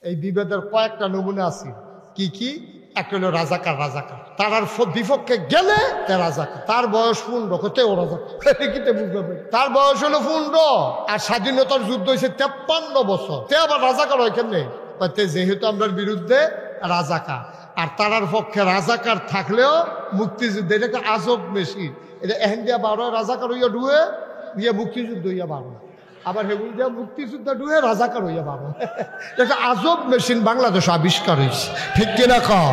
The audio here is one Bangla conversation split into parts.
এই বিভেদের কয়েকটা নমুনা আছে। কি কি? একটা হলো রাজাকার। তার বিপক্ষে গেলে তে রাজাকার, তার বয়স 15 হতে ও রাজাকার। কিতে বুঝবে? তার বয়স হলো 15 আর স্বাধীনতার যুদ্ধ হয়েছে 53 বছর। তে আবার রাজাকার হয় কেমনে? যেহেতু আমরা বিরুদ্ধে রাজাকার, আর তারার পক্ষে রাজাকার থাকলেও মুক্তিযুদ্ধ, এটা একটা আজব মেশিন। এটা এহেন দিয়া 12 রাজাকার হইয়া ডুয়ে দিয়ে মুক্তিযুদ্ধ হইয়া 12, আবার হেগুল দিয়া মুক্তিযুদ্ধ ডুয়ে রাজাকার হইয়া 12। একটা আজব মেশিন বাংলাদেশ আবিষ্কার হয়েছে, ঠিক কিনা কও?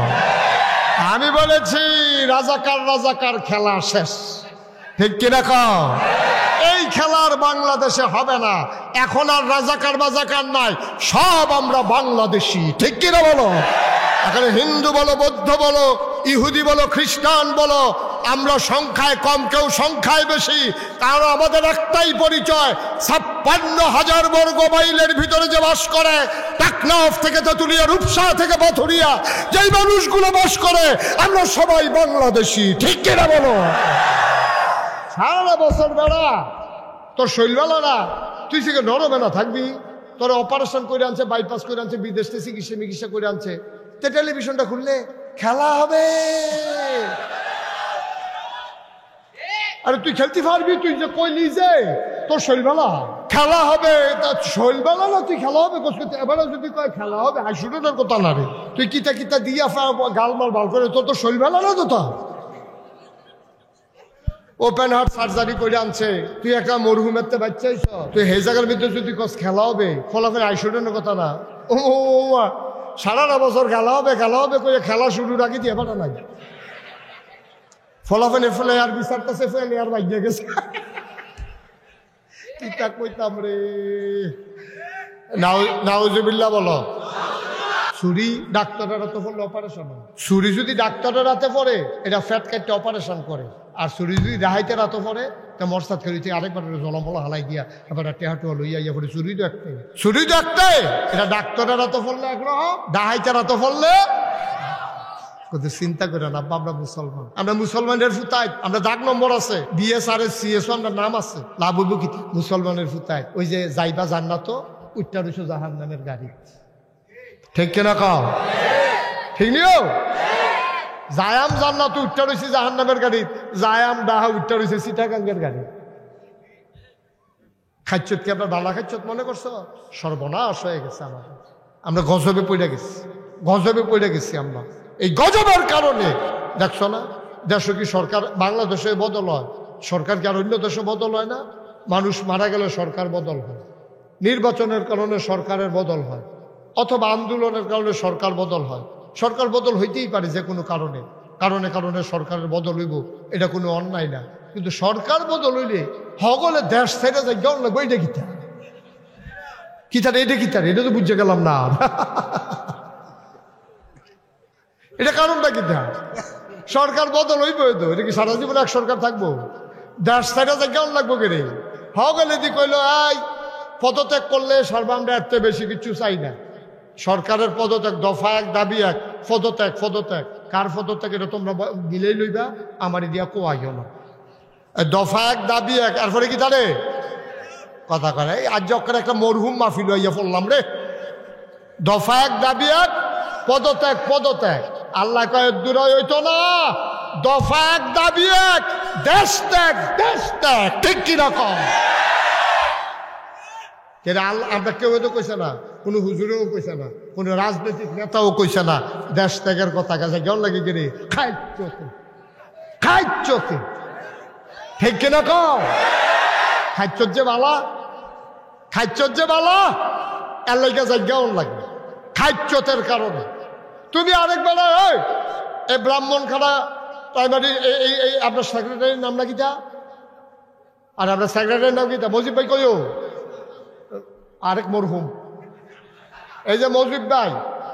আমি বলেছি রাজাকার খেলা শেষ, ঠিক কিনা কও? এই খেলার বাংলাদেশে হবে না। এখন আর রাজাকার নাই, সব আমরা বাংলাদেশি, ঠিক কিনা বলো? এখানে হিন্দু বলো, বৌদ্ধ বলো, ইহুদি বলো, খ্রিস্টান বলো, আমরা সংখ্যায় কম, কেউ সংখ্যায় বেশি, কারণ আমাদের একটাই পরিচয়, 56,000 বর্গ মাইলের ভিতরে যে বাস করে, টেকনাফ থেকে তেঁতুলিয়া, রূপসা থেকে পাথুরিয়া, যেই মানুষগুলো বাস করে, আমরা সবাই বাংলাদেশি, ঠিক কিনা বলো? সারা বছর বেড়া তোর শৈলবেলা না, তুই থেকে নরমে না থাকবি, তোর অপারেশন করে আনছে, বাইপাস করে আনছে, বিদেশ থেকে চিকিৎসা করে আনছে, তে টেলিভিশনটা খুললে খেলা হবে। আরে তুই খেলতে পারবি? তুই যে কইলি যে তোর শৈলবেলা খেলা হবে, তা শৈলবেলা না তুই খেলা হবে এবারে যদি কয় খেলা হবে, হাসুরের কথা না রে, তুই কিতা দিয়া গালমাল বাল করে, তোর তো শৈলবেলা না তো। তা ওপেন হার্ট সার্জারি করে আনছে, তুই একটা মরহুমের তে বাচ্চা হইছ, তুই হে জায়গার ভিতরে যদি কস খেলা হবে, ফলাফের আইসুরের কথা না। ও সারাটা বছর খেলা হবে কই খেলা শুরু রাখি দিয়ে এবারটা নাই, ফলাফেন ফেলে আর বিচারতেছে, ফেলে আর বাইক গেছে। কিতা কইতাম রে, নাউজুবিল্লাহ বলো। ছুরি ডাক্তারের হাতে পড়লে অপারেশন হয়। ছুরি যদি ডাক্তারের হাতে পড়ে, এটা ফ্যাট কাটতে অপারেশন করে, আর ছুরি যদি রাহাইতে রাতে পড়ে, তা মরসাদ খেলিতে আরেকবার জলমলা হালাই দিয়া এবার টেহাটু লইয়া ইয়া পড়ে। ছুরি তো একটাই, এটা ডাক্তারের হাতে পড়লে একরকম, ডাহাইতে রাতে পড়লে। চিন্তা করে না, আমরা মুসলমানের ফুতায়, আমরা দাগ নম্বর আছে, BSRS CS আমরা নাম আছে, লাভ হইব কি? মুসলমানের ফুতায় ওই যে যাইবা জান্নাত, উঠটা রইছো জাহান্নামের গাড়ি, ঠিক কিনা কও? ঠিক নিও, জায়াম জান্নাত উঠটা রয়েছে জাহান্নামের গাড়ি, জায়াম ডাহা উঠটা রয়েছে চিটাগাঙ্গের গাড়ি। খাচ্ছত কি আপনার বালা খাচ্ছত মনে করছো? সর্বনাশ হয়ে গেছে আমাদের, আমরা গজবে পড়ে গেছি আমরা। এই গজবের কারণে দেখছো না, দেশে কি সরকার, বাংলাদেশে বদল হয়, সরকার কি আর অন্য দেশে বদল হয় না? মানুষ মারা গেলে সরকার বদল হয়, নির্বাচনের কারণে সরকারের বদল হয়, অথবা আন্দোলনের কারণে সরকার বদল হয়। সরকার বদল হইতেই পারে যে কোনো কারণে সরকারের বদল হইব, এটা কোনো অন্যায় না। কিন্তু সরকার বদল হইলে হগলে দেশ ছেড়ে যায় কেমন লাগবে? এটা কিতার এটা তো বুঝে গেলাম না। এটা কারণটা কিতা? সরকার বদল হইব, তো এটা কি সারা জীবন এক সরকার থাকবো? দেশ ছেড়ে যায় কেমন লাগবো কে রে? হগলে দি কইলো এই পদত্যাগ করলে সর্বাঙ্গে এর চেয়ে বেশি কিছু চাই না। সরকারের পদত্যাগ, দফা 1 দাবি 1, পদত্যাগ। কার পদত্যাগ? এটা তোমরা মিলেই লইবা, আমারই দিয়া কোয়াইও না। দফা 1 দাবি 1, এরপরে কি তারে কথা করে? আজ যখন একটা মরহুম মাহফিল হইয়া পড়লাম রে। দফা 1 দাবি 1, পদত্যাগ। আল্লাহ কয় দূর হইতো না, দফা 1 দাবি 1, দেশ ত্যাগ, ঠিক কিরকম? আমরা কেউ তো কইছে না, কোনো হুজুরেও কইছে না, কোনো রাজনৈতিক নেতাও কইছে না দেশ ত্যাগের কথা। কাছে কেমন লাগে গেলে খাইচতে, ঠিক কিনা কও? খাইচত যে বালা এর লাগে যায় কেমন লাগে খাইচতের কারণে। তুমি আরেক বেলা এই ব্রাহ্মণখানা প্রাইমারি এই আপনার সেক্রেটারির নাম না কিতা? আর আপনার সেক্রেটারির নাম কিতা? মজিব ভাই কইও, আরেক মরহুম, এই যে মজিব ভাই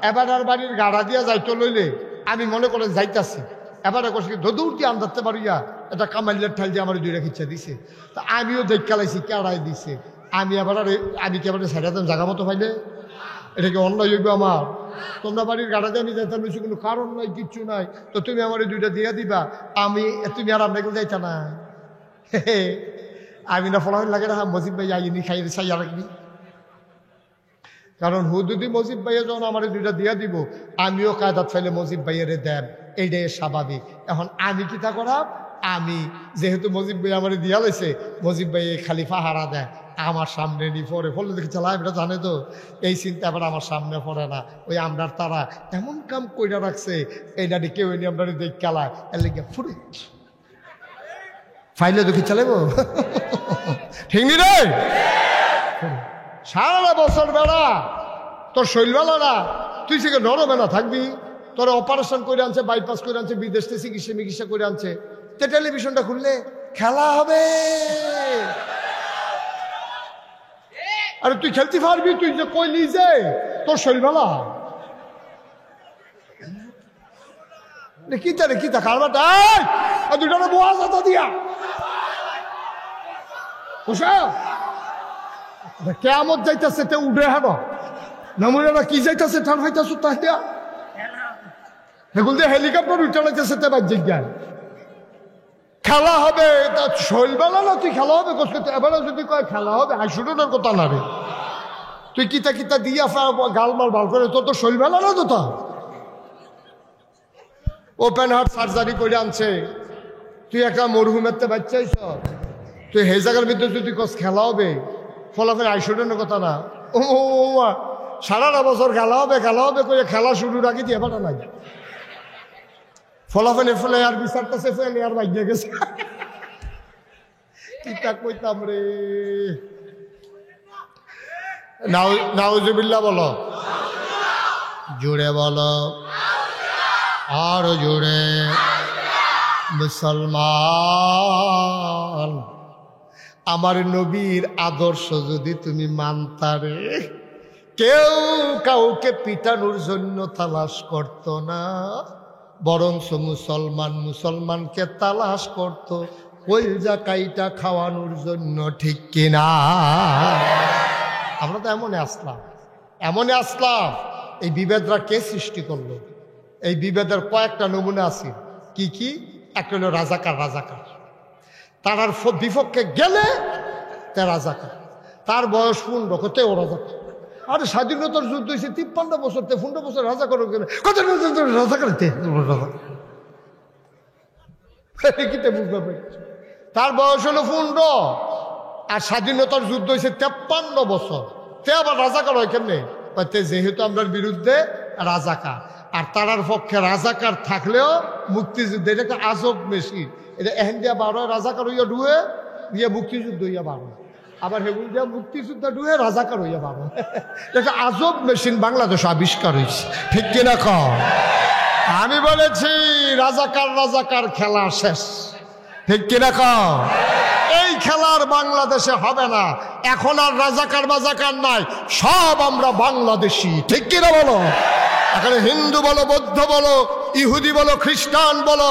এবার আর বাড়ির গাড়া দিয়া যাইতে লইলে আমি মনে করে যাইতাছি, এবারে করছি দৌড় দিয়ে আনতে পারিয়া এটা কামাইলের ঠাল দিয়ে আমার 2 খিচ্ছা দিছে। তা আমিও দেখালাইছি কেড়াই দিছে, আমি কি এবারে সাইডে জায়গা মতো পাইলে এটা কি অন্যায় হইবে আমার? তোমরা বাড়ির গাড়া দিয়ে আমি যাইতাম, বেশি কোনো কারণ নাই, কিচ্ছু নাই, তো তুমি আমার 2টা দিয়া দিবা, তুমি আর আপনাকে যাইতা না। আমি না ফলাফল লাগে না, মজিব ভাই আইনি খাই সাইয়া রাখবি। কারণ হুদুদি মজিদ ভাইয়া যখন আমার দুইটা দিয়া দিব, আমিও কায়দাত ফেলে মজিদ ভাইয়েরে দেন, এইটাই স্বাভাবিক। এখন আমি কি তা করাম, আমি যেহেতু মজিদ ভাই আমার দিয়া লাইছে, মজিদ ভাই খালি পাহারা দেয়, আমার সামনে নি পড়ে ফলে দেখে চালা, এটা জানে তো, এই চিন্তা আবার আমার সামনে পড়ে না। ওই আমরার তারা এমন কাম কইরা রাখছে, এইটা কেউ এনে আমরা দেখ খেলায়, এর লেগে ফুরে ফাইলে দেখি চালাইব, ঠিক নি রে? সারা বছর বেড়া তোর শৈলবেলা না, তুই থেকে নরমেলা থাকবি, তোর অপারেশন করে আনছে, বাইপাস করে আনছে, বিদেশ থেকে চিকিৎসা করে আনছে, তো টেলিভিশনটা খুললে খেলা হবে। আরে তুই খেলতে পারবি, তুই যে কইলি যে তোর শৈলবেলা কি তারে কি তা কারবাটা দুটা বোয়া যাতা দিয়া কেমন যাইতেছে তে উঠে হাঁটো নামুরা কি যাইতেছে ঠান হইতেছ তাহিয়া এগুলো দিয়ে হেলিকপ্টার উঠে লাইতেছে তে বাদ জিজ্ঞান খেলা হবে। তা শৈলবেলা না তুই খেলা হবে কোথাও, এবারে যদি কয় খেলা হবে আইসুডনের কথা না রে, তুই কিতা কিতা দিয়া গালমাল ভাল করে, তোর তো শৈলবেলা না তো, তা ওপেন হার্ট সার্জারি করে আনছে, তুই একটা মরহুমের তে বাচ্চাইছ, তুই সেই জায়গার ভিতরে যদি কস খেলা হবে, ফলাফল আইসুডনের কথা না। ও সারাটা বছর খেলা হবে করে খেলা শুরু রাখি দিয়ে পাঠা নাই, ফলাফল এফলে আর বিচারতেছে ফেলে আর বাইক গেছে, কিতা কইতাম রে। নাউজুবিল্লাহ বলো, জুড়ে বলো, আরো জুড়ে। মুসলমান, আমার নবীর আদর্শ যদি তুমি মানতারে, কেউ কাউকে পিটানোর জন্য তালাশ করত না, বরঞ্চ মুসলমানকে তালাশ করত কলজা কাইটা খাওয়ানোর জন্য, ঠিক কিনা? আমরা তো এমনে আসলাম। এই বিভেদরা কে সৃষ্টি করলো? এই বিভেদের কয়েকটা নমুনা আছে। কি একটা হলো রাজাকার, তার বিপক্ষে গেলে তে রাজাকার, তার বয়স 15 কত ও রাজাকার। আরে স্বাধীনতার যুদ্ধ হয়েছে 53 বছর, 15 বছর রাজাকার কত রাজাকার, তার বয়স হলো 15 আর স্বাধীনতার যুদ্ধ হয়েছে 53 বছর, তে আবার রাজাকার হয় কেমনে? যেহেতু আমরা বিরুদ্ধে রাজাকার, আর তারার পক্ষে রাজাকার থাকলেও মুক্তিযুদ্ধ, এটা একটা আজব মেশিন। এটা এহেন দিয়া 12 রাজাকার হইয়া ডুয়ে দিয়ে মুক্তিযুদ্ধ হইয়া 12, আবার হেগুন দিয়া মুক্তিযুদ্ধ ডুয়ে রাজাকার হইয়া 12। এটা আজব মেশিন বাংলাদেশ আবিষ্কার হয়েছে, ঠিক কিনা কম? আমি বলেছি রাজাকার খেলা শেষ, ঠিক কিনা কম? এই খেলার বাংলাদেশে হবে না, এখন আর রাজাকার নাই, সব আমরা বাংলাদেশি, ঠিক কিনা বলো? এখানে হিন্দু বলো, বৌদ্ধ বলো, ইহুদি বলো, খ্রিস্টান বলো,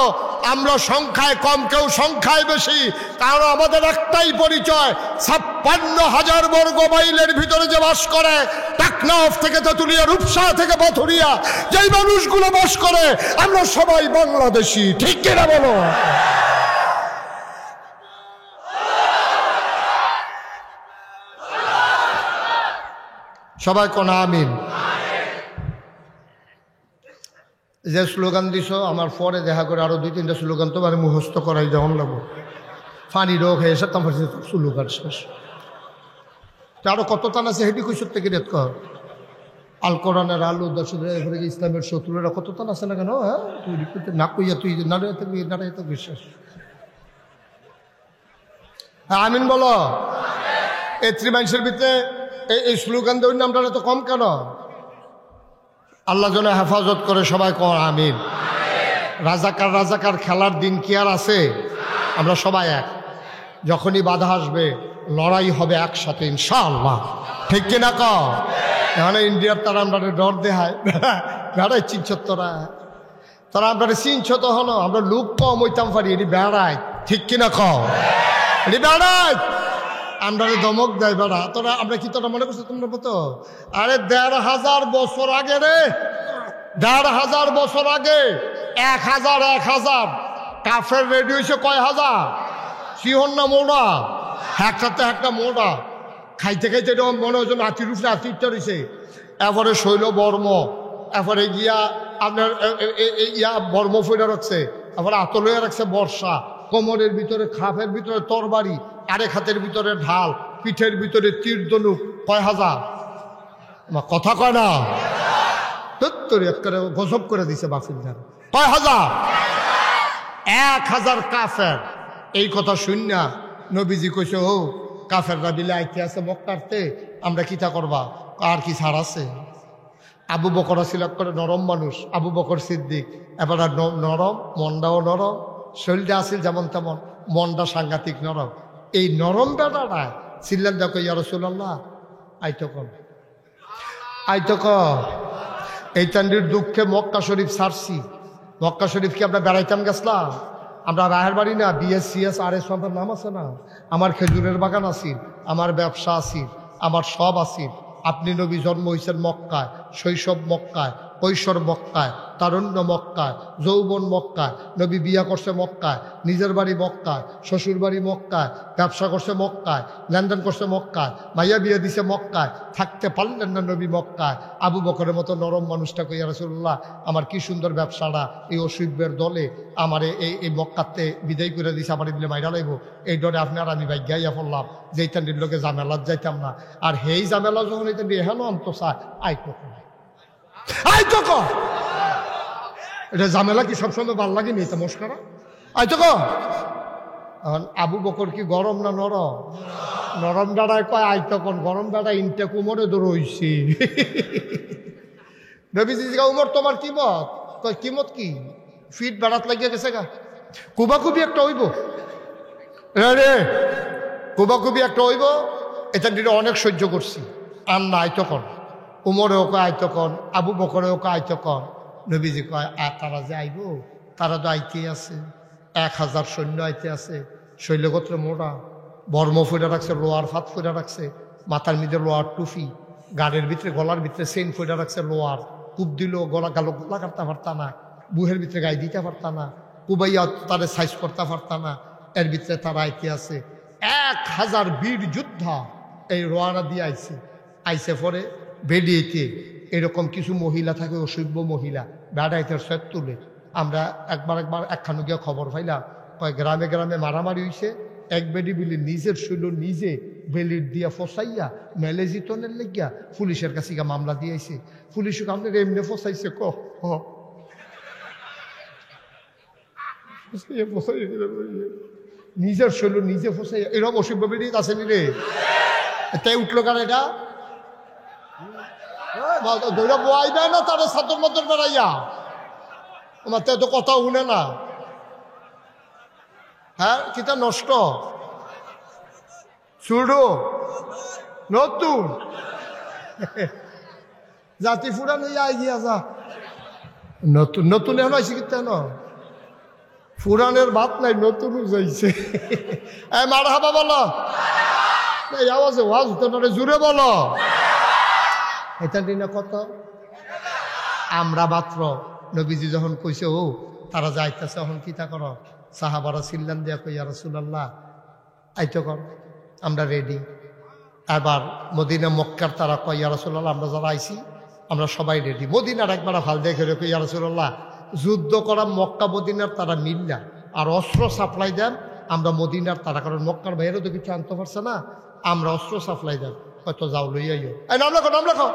আমরা সংখ্যায় কম, কেউ সংখ্যায় বেশি, কারণ আমাদের একটাই পরিচয়, 56,000 বর্গ মাইলের ভিতরে যে বাস করে, টেকনাফ থেকে তেঁতুলিয়া, রূপসা থেকে পাথুরিয়া, যেই মানুষগুলো বাস করে, আমরা সবাই বাংলাদেশি, ঠিক কিনা বলো? সবাই কোন আমিন। যে স্লোগান দিছ আমার পরে দেখা করে আরো 2-3টা স্লোগান তো মানে মুখস্থ করাই যেমন লাগবো, ফানি রোগ হয়ে এসে তোমার স্লোগান শেষ। আরো কত টান আছে হেঁটি কৈশোর থেকে রেত কর, আল কোরআনের আলু দর্শকরা, ইসলামের শত্রুরা কত টান আছে না কেন? হ্যাঁ, তুই না কইয়া তুই নাড়াই তো বিশ্বাস। হ্যাঁ আমিন বলো। এই ত্রিমাংসের ভিতরে এই স্লোগান দেওয়ার নামটা তো কম কেন? আল্লাহ যেন হেফাজত করে, সবাই কর আমিন। রাজাকার খেলার দিন কি আর আছে? আমরা সবাই এক, যখনই বাধা আসবে লড়াই হবে একসাথে ইনশাআল্লাহ, ঠিক কিনা কও? এখানে ইন্ডিয়ার তারা আমরা ডর দেখায়, বেড়াই চিনছ তোরা আমরা চিনছ তো হলো, আমরা লোক কম হইতাম পারি, এটি বেড়াই, ঠিক কিনা কও? এটি বেড়াই, আমরা ধমক দেয় বেড়া তোরা, আমরা কি তোরা মনে করছো তোমরা মতো? আরে 1,500 বছর আগে রে, 1,500 বছর আগে 1,000 কাফের রেডি হয়েছে কয় হাজার? সিহন না মোড়া, একসাথে একটা মোড়া খাইতে এটা মনে হয়েছে হাতির উপরে হাতিরটা রয়েছে, এরপরে শৈল বর্ম, এরপরে গিয়া আপনার ইয়া বর্ম ফইরা রাখছে, এরপরে আতল হয়ে রাখছে বর্ষা, কোমরের ভিতরে খাপের ভিতরে তরবারি, আরেক হাতের ভিতরে ঢাল, পিঠের ভিতরে তীর ধনুক। কয় হাজার? কথা কয় না, করে গজব করে দিছে বাফিলদার। কয় হাজার? 1000 কাফের। এই কথা শুননা নবীজি কইছে, ও কাফেররা বিলে আইতে আছে মক্কারতে, আমরা কিতা করবা, আর কি ছাড় আছে? আবু বকর ছিল করে নরম মানুষ, আবু বকর সিদ্দিক এবার নরম, মনটাও নরম, শরীরটা আসিল যেমন তেমন, মনটা সাংঘাতিক নরম। এই নরম বেটাটা ছিলেন দেখো, ইয়া রাসূলুল্লাহ আইতো কম, আইতো কম। এই তান্ডির দুঃখে মক্কা শরীফ ছাড়ছি। মক্কা শরীফ কি আমরা বেড়াইতাম গেছিলাম? আমরা রাহের বাড়ি না, BS-CS RS সবের নাম আছে না। আমার খেজুরের বাগান আছিল, আমার ব্যবসা আছিল, আমার সব আছিল। আপনি নবী জন্ম হয়েছেন মক্কায়, শৈশব মক্কায়, কৈশোর মক্কায়, তারুণ্য মক্কায়, যৌবন মক্কায়, নবী বিয়া করছে মক্কায়, নিজের বাড়ি মক্কায়, শ্বশুর বাড়ি মক্কায়, ব্যবসা করছে মক্কায়, লেনদেন করছে মক্কায়, মাইয়া বিয়ে দিছে মক্কায়, থাকতে পারলেন না নবী মক্কায়। আবু বকরের মতো নরম মানুষটা কইয়া রাসূলুল্লাহ আমার কি সুন্দর ব্যবসাটা, এই অসুবের দলে আমার এই মক্কাতে বিদায় করে দিছে, আমার দিলে মাইরা লাইব, এই ডরে আপনি আর আমি ভাই গাইয়া পড়লাম যে এইটার লোকে জামেলাত যাইতাম না। আর হেই জামেলা যখন এটা হেন অন্ত চায় আইতো আইতো ক, এটা ঝামেলা কি সবসময় ভাল লাগে নি? এটা মস্করা আইতো ক। এখন আবু বকর কি গরম না নরম? নরম দাঁড়ায় কয় আইতো কোন, গরম দাঁড়ায় ইনটা কুমরে দৌড়ইছি। নবীজি উমর তোমার কি মত? কয় কি মত? কি ফিট বেড়াত লাগিয়ে গেছে গা, কুবাকুবি একটা হইব রে, কুবাকুবি একটা হইব। এটা দিনে অনেক সহ্য করছি, আর না আইতো কন। উমরেও কয় আইতো কন, আবু বকরেও কয় আইতো কন। নবীজি কয় তারা যে আইব, তারা তো আইতেই আছে, 1000 সৈন্য আইতে আছে, শৈলগোত্র মোড়া, বর্ম ফুটা রাখছে, লোয়ার ফাত ফুটা রাখছে, মাথার মধ্যে লোয়ার টুফি, গাড়ির ভিতরে গলার ভিতরে চেন ফুটা রাখছে লোয়ার, কূপ দিল গলা গলা কাটতে পারতা না, বুহের ভিতরে গায়ে দিতে পারতা না, কুবাইয়া তাদের সাইজ করতে পারতা না। এর ভিতরে তারা আইতে আছে 1000 বীর যোদ্ধা এই রোয়ানা দিয়ে আইছে। আইসে পরে বেরিয়েতে এরকম কিছু মহিলা থাকে, অসভ্য মহিলা, বেড়াইতে সেট তুলে। আমরা একবার একখানো গিয়া খবর পাইলাম, কয় গ্রামে গ্রামে মারামারি হইছে, এক বেডি বিলি নিজের শৈল নিজে বেলির দিয়া ফসাইয়া মেলেজিতনের লেগিয়া পুলিশের কাছে গিয়া মামলা দিয়েছে। পুলিশকে আপনার এমনি ফসাইছে ক নিজের শৈল নিজে ফসাইয়া, এরকম অসভ্য বেরিয়ে আছে নি রে? তাই উঠলো কার এটা দৈরা বই দেয় না তাদের সাদর মতন বেড়াইয়া, আমার তো এত কথা শুনে না। হ্যাঁ কিতা নষ্ট শুরু নতুন জাতি ফুরান হইয়া গিয়া যা নতুন নতুন এখন আইসি কিতা ন ফুরানের ভাত নাই, নতুন যাইছে। মারা হাবা বলো এই আওয়াজে ওয়াজ তোরে জুড়ে বলো। এটা দিনে কত আমরা মাত্র নবীজি যখন কইছে ও তারা যাইতেছে, এখন কিতা কর? সাহাবারা সিল্লান দিয়া কই ইয়া রাসূলুল্লাহ আইতো কর, আমরা রেডি। এবার মদিনা মক্কার তারা কয় ইয়া রাসূলুল্লাহ আমরা যারা আইছি আমরা সবাই রেডি। মদিনার একবার ভাল দেখে রেখে ইয়া রাসূলুল্লাহ যুদ্ধ করা মক্কা মদিনার তারা মিল্লা আর অস্ত্র সাপ্লাই দেন আমরা মদিনার তারা, কারণ মক্কার বাইরেও তো কিছু আনতে পারছে না, আমরা অস্ত্র সাপ্লাই দেন। হয়তো যাও লইয়াইও, এই নাম লেখো নাম লেখো।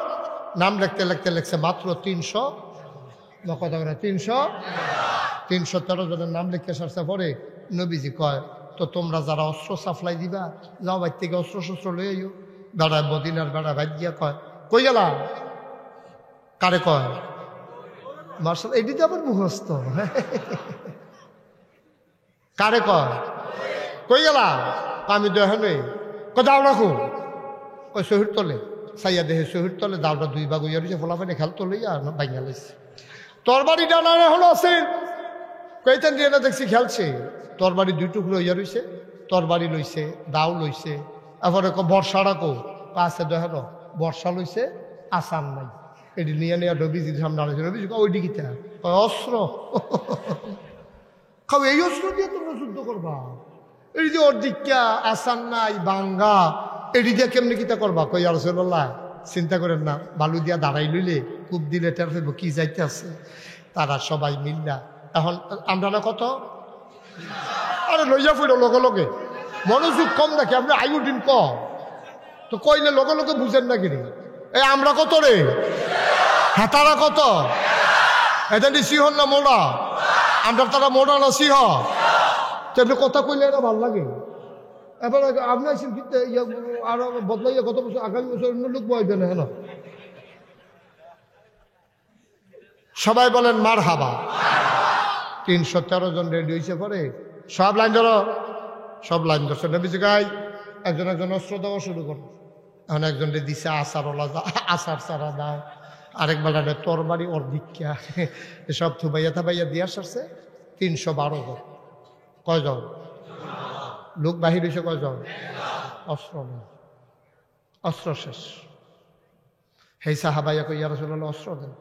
নাম লিখতে লিখতে লিখছে মাত্র 300 কথা বলে 313 জনের নাম লিখতে সারছে। পরে নবীজি কয় তো তোমরা যারা অস্ত্র সাপ্লাই দিবা যাও বাইর থেকে অস্ত্র শস্ত্র লইয়াইও। বেড়ায় মদিনার বেড়া বাইর গিয়া কয় কই গেলা? কারে কয়? মার্শাল এটি তো আবার মুখস্থ। কারে কয়? কই গেলা? আমি দেখে দাও রাখো ওই শহীদ তলে সাইয়া দেহে শহীদ তলে দাওটা 2 ভাগ হইয়া রয়েছে, ফোলাফানি খেল তলে আর ভাঙা লাইছে। তরবারি ডানা হলো আছে কইতেন দিয়ে না দেখছি খেলছে, তরবারি 2 টুকরো হইয়া রয়েছে, তরবারি লইছে, দাও লইছে। এরপরে বর্ষা রাখো আছে দেখো বর্ষা লইছে, আসান নাই। এটি নিয়ে নিয়ে রবিজির সামনে আলোচনা, রবিজি ওই দিকিটা অস্ত্র খাও, এই অস্ত্র দিয়ে তোমরা যুদ্ধ করবা? এটি যে ওর দিকা আসান নাই বাঙ্গা, এটি দিয়ে কেমনি কিতা করবা? কই ইয়া রাসূলুল্লাহ চিন্তা করেন না, বালু দিয়া দাঁড়াই লইলে কূপ দিলে টের ফেলব কি যাইতে আছে। তারা সবাই মিল্লা এখন আমরা না কত, আরে লইয়া ফিরো লগে লগে, মনোযোগ কম নাকি আপনি, আয়োডিন কম তো কইলে লগে লগে বুঝেন না কিনি। এই আমরা কত রে, হ্যাঁ তারা কত, এটা নি সিহন না মোড়া, আমরা তারা মোড়া না সিহ, তেমনি কথা কইলে এটা ভাল লাগে। এবার আপনি আসেন কিন্তু আরো বদলাইয়া গত বছর আগামী বছর অন্য লোক বয়বে না। হ্যাঁ সবাই বলেন মার হাবা। 313 জন রেডি হয়েছে পরে সব লাইন ধরো, সব লাইন ধরছে। নবীজি গাই একজন একজন অস্ত্র দেওয়া শুরু করো। এখন একজনকে দিছে আচারওয়ালা, আচার চারা দাও, আরেক বেলাটা তরবারি ওর দীক্ষা, এসব থুবাইয়া থাবাইয়া দিয়া সারছে। 312 জন। কয়জন লোক বাহির হয়েছে? কয়জন? অস্ত্র নেই, অস্ত্র শেষ। হেই সাহাবাইয়া কই ইয়া রাসূলুল্লাহ অস্ত্র দেন।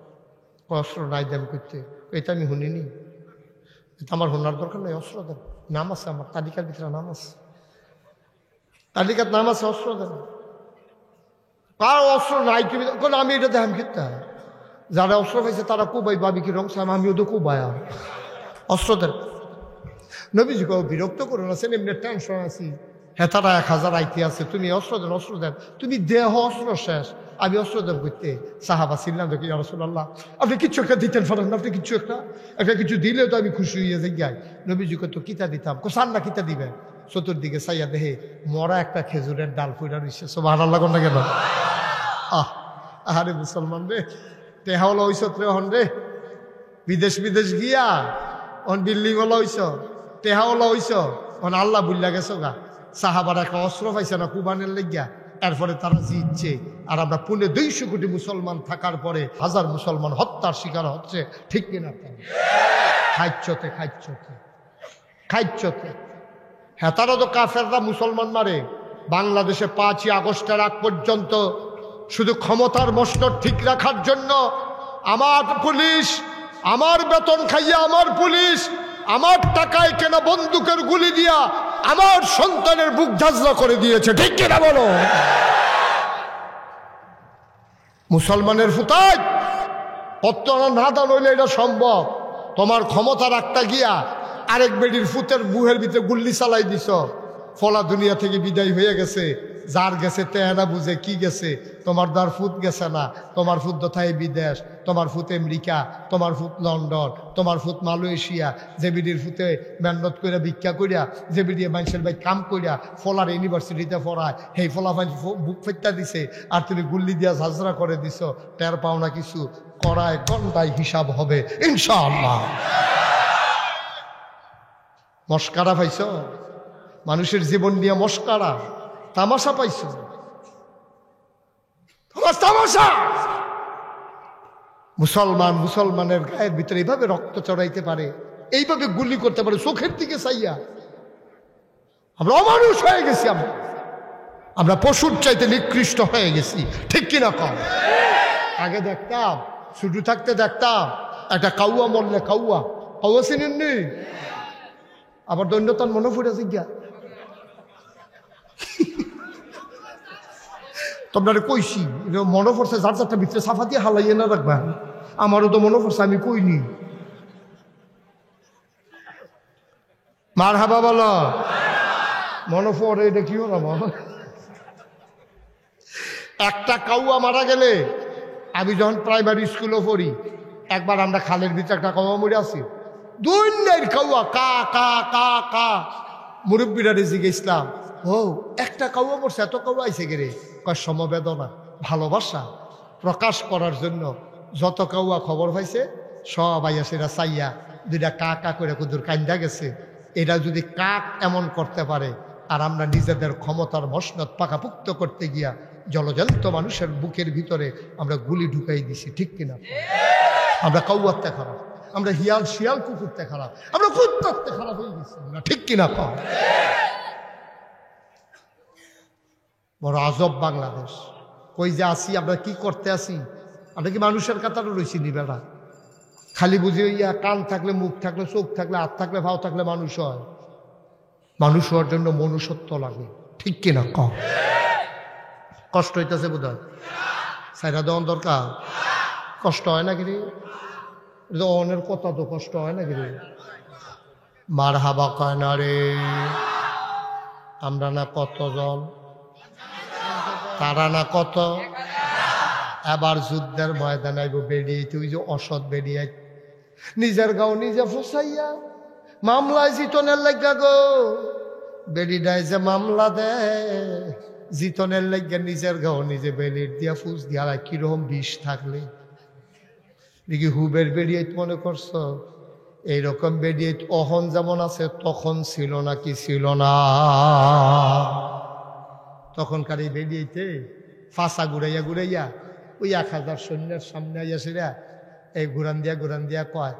অস্ত্র নাই দেন করতে, এটা আমি শুনিনি, এটা আমার শোনার দরকার নেই, অস্ত্র দেন। নাম আছে আমার তালিকার ভিতরে, নাম আছে, তালিকার নাম আছে, অস্ত্র দেন। কার অস্ত্র নাই তুমি কোন, আমি এটা দেখাম কিতা, যারা অস্ত্র পাইছে তারা কুবাই ভাবি কি রং চাম, আমিও তো কুবায়া, অস্ত্র দেন। নবীজি কেউ বিরক্ত করো না, সেন এমনি টেনশন আছি, হ্যাঁ তারা 1000 আইতে আছে, তুমি অস্ত্র দেন, অস্ত্র দেন। তুমি দেহ অস্ত্র শেষ, আমি অস্ত্র দেন করতে। সাহাবা ছিলাম দেখি ইয়া রাসূলুল্লাহ আপনি কিছু একটা দিতেন পারেন না, আপনি কিছু একটা কিছু দিলে তো আমি খুশি হয়ে যাই। নবীজিকে তো কিতা দিতাম, কোসান না কিতা দিবেন। চতুর্দিকে চাইয়া দেহে মরা একটা খেজুরের ডাল ফুইরা রইছে। সুবহানাল্লাহ কোন না কেন? আরে মুসলমান রে, টেহাওলা হইছ ত্রেহন রে, বিদেশ বিদেশ গিয়া অন বিল্ডিং ওলা হইছ, টেহাওলা হইছ, অন আল্লাহ বুল্লা গেছো গা। সাহাবার একটা অস্ত্র পাইছে না কুরবানের লাগিয়া, এরপরে তারা জিতছে। আর আমরা 250 কোটি মুসলমান থাকার পরে 1000 মুসলমান হত্যার শিকার হচ্ছে, ঠিক কিনা? খাইচ্ছতে খাইচ্ছতে খাইচ্ছতে। হ্যাঁ তারা তো কাফেররা মুসলমান মারে। বাংলাদেশে 5ই আগস্টের আগ পর্যন্ত শুধু ক্ষমতার মসনদ ঠিক রাখার জন্য আমার পুলিশ, আমার বেতন খাইয়া আমার পুলিশ, আমার টাকায় কেনা বন্দুকের গুলি দিয়া আমার সন্তানের বুক ঝাঁঝরা করে দিয়েছে, ঠিক কিনা বলো? মুসলমানের ফুতায় কত না দান হইলে এটা সম্ভব। তোমার ক্ষমতা রাখতে গিয়া আরেক বেডির ফুতের বুহের ভিতরে গুল্লি চালাই দিছ, ফলা দুনিয়া থেকে বিদায় হয়ে গেছে। যার গেছে তেনা বুঝে কি গেছে, তোমার দ্বার ফুট গেছে না, তোমার ফুট দথায় বিদেশ, তোমার ফুট আমেরিকা, তোমার ফুট লন্ডন, তোমার ফুট মালয়েশিয়া। যে বিডির ফুতে মেহনত কইরা ভিক্ষা কইরা, যে বিডিয়ে মানুষের ভাই কাম কইরা ফলার ইউনিভার্সিটিতে পড়ায়, সেই ফলা বুক ফেটটা দিছে, আর তুমি গুল্লি দিয়া ঝাঁঝরা করে দিছ। টের পাও না কিছু, কড়ায় গন্ডায় হিসাব হবে ইনশাআল্লাহ। মস্কারা পাইছ, মানুষের জীবন নিয়ে মস্কারা তামাশা পাইছ, তামাশা। মুসলমান মুসলমানের গায়ের ভিতরে এইভাবে রক্ত চড়াইতে পারে, এইভাবে গুলি করতে পারে চোখের দিকে চাইয়া। আমরা অমানুষ হয়ে গেছি, আমরা পশুর চাইতে নিকৃষ্ট হয়ে গেছি, ঠিক কিনা কম? আগে দেখতাম, শুধু থাকতে দেখতাম একটা কাউয়া মরলে, কাউয়া কাউয়া চিনেননি? আবার দৈন্যতার মনে ফুটে জিজ্ঞা তোমরা কইছি মনে পড়ছে, যার যারটা ভিতরে সাফা দিয়ে হালাইয়ে না রাখবা। আমারও তো মনে পড়ছে, আমি কইনি। মার হাবা বলো, মনে পড়ে, এটা কি হলো? একটা কাউয়া মারা গেলে, আমি যখন প্রাইমারি স্কুলে পড়ি, একবার আমরা খালের ভিতরে একটা কাউয়া মরে আছি, দুনিয়ার কাউয়া কা কা কা কা। মুরব্বীরা রেজিকে ইসলাম, ও একটা কাউয়া মরছে, এত কাউয়া আইসে গেলে। সমবেদনা, ভালোবাসা প্রকাশ করার জন্য যত কাউয়া খবর পাইছে সব আইয়া সেটা চাইয়া দুইটা কা কা করে কুদুর কান্দা গেছে। এটা যদি কাক এমন করতে পারে, আর আমরা নিজেদের ক্ষমতার মসনদ পাকাপুক্ত করতে গিয়া জলজন্ত মানুষের বুকের ভিতরে আমরা গুলি ঢুকাই দিছি, ঠিক কিনা? আমরা কাউয়াতে খারাপ, আমরা হিয়াল শিয়াল কুকুরতে খারাপ, আমরা কুত্তাতে খারাপ হয়ে গেছি, আমরা ঠিক কিনা কম? বড় আজব বাংলাদেশ। কই যে আসি, আমরা কি করতে আসি? আমরা কি মানুষের কাতারে রয়েছি নি বেড়া? খালি বুঝি ইয়া কান থাকলে, মুখ থাকলে, চোখ থাকলে, হাত থাকলে, ভাও থাকলে মানুষ হয়। মানুষ হওয়ার জন্য মনুষ্যত্ব লাগে, ঠিক কিনা কম? কষ্ট হইতেছে বোধ হয়। সাইরা দেওয়ান দরকার। কষ্ট হয় না কিরে? অনের কথা তো কষ্ট হয় না কিরে? মার হাবা কয় না রে। আমরা না কতজন, তারা না কত। এবার যুদ্ধের ময়দান আইব বেরিয়ে, তুই যে অসৎ বেরিয়ে নিজের গাও নিজে ফুসাইয়া মামলায় জিতনের লাগা গো। বেরিডায় যে মামলা দে জিতনের লাগা নিজের গাও নিজে বেরিয়ে দিয়া ফুস দিয়া। কিরকম বিষ থাকলে দেখি হুবের বেরিয়ে মনে করছো? এইরকম বেরিয়ে অহন যেমন আছে তখন ছিল নাকি ছিল না? তখনকার এই বেরিয়েতে ফাঁসা ঘুরাইয়া ঘুরাইয়া ওই 1000 সৈন্যের সামনে আইয়াছিরা এই ঘুরান দিয়া কয়,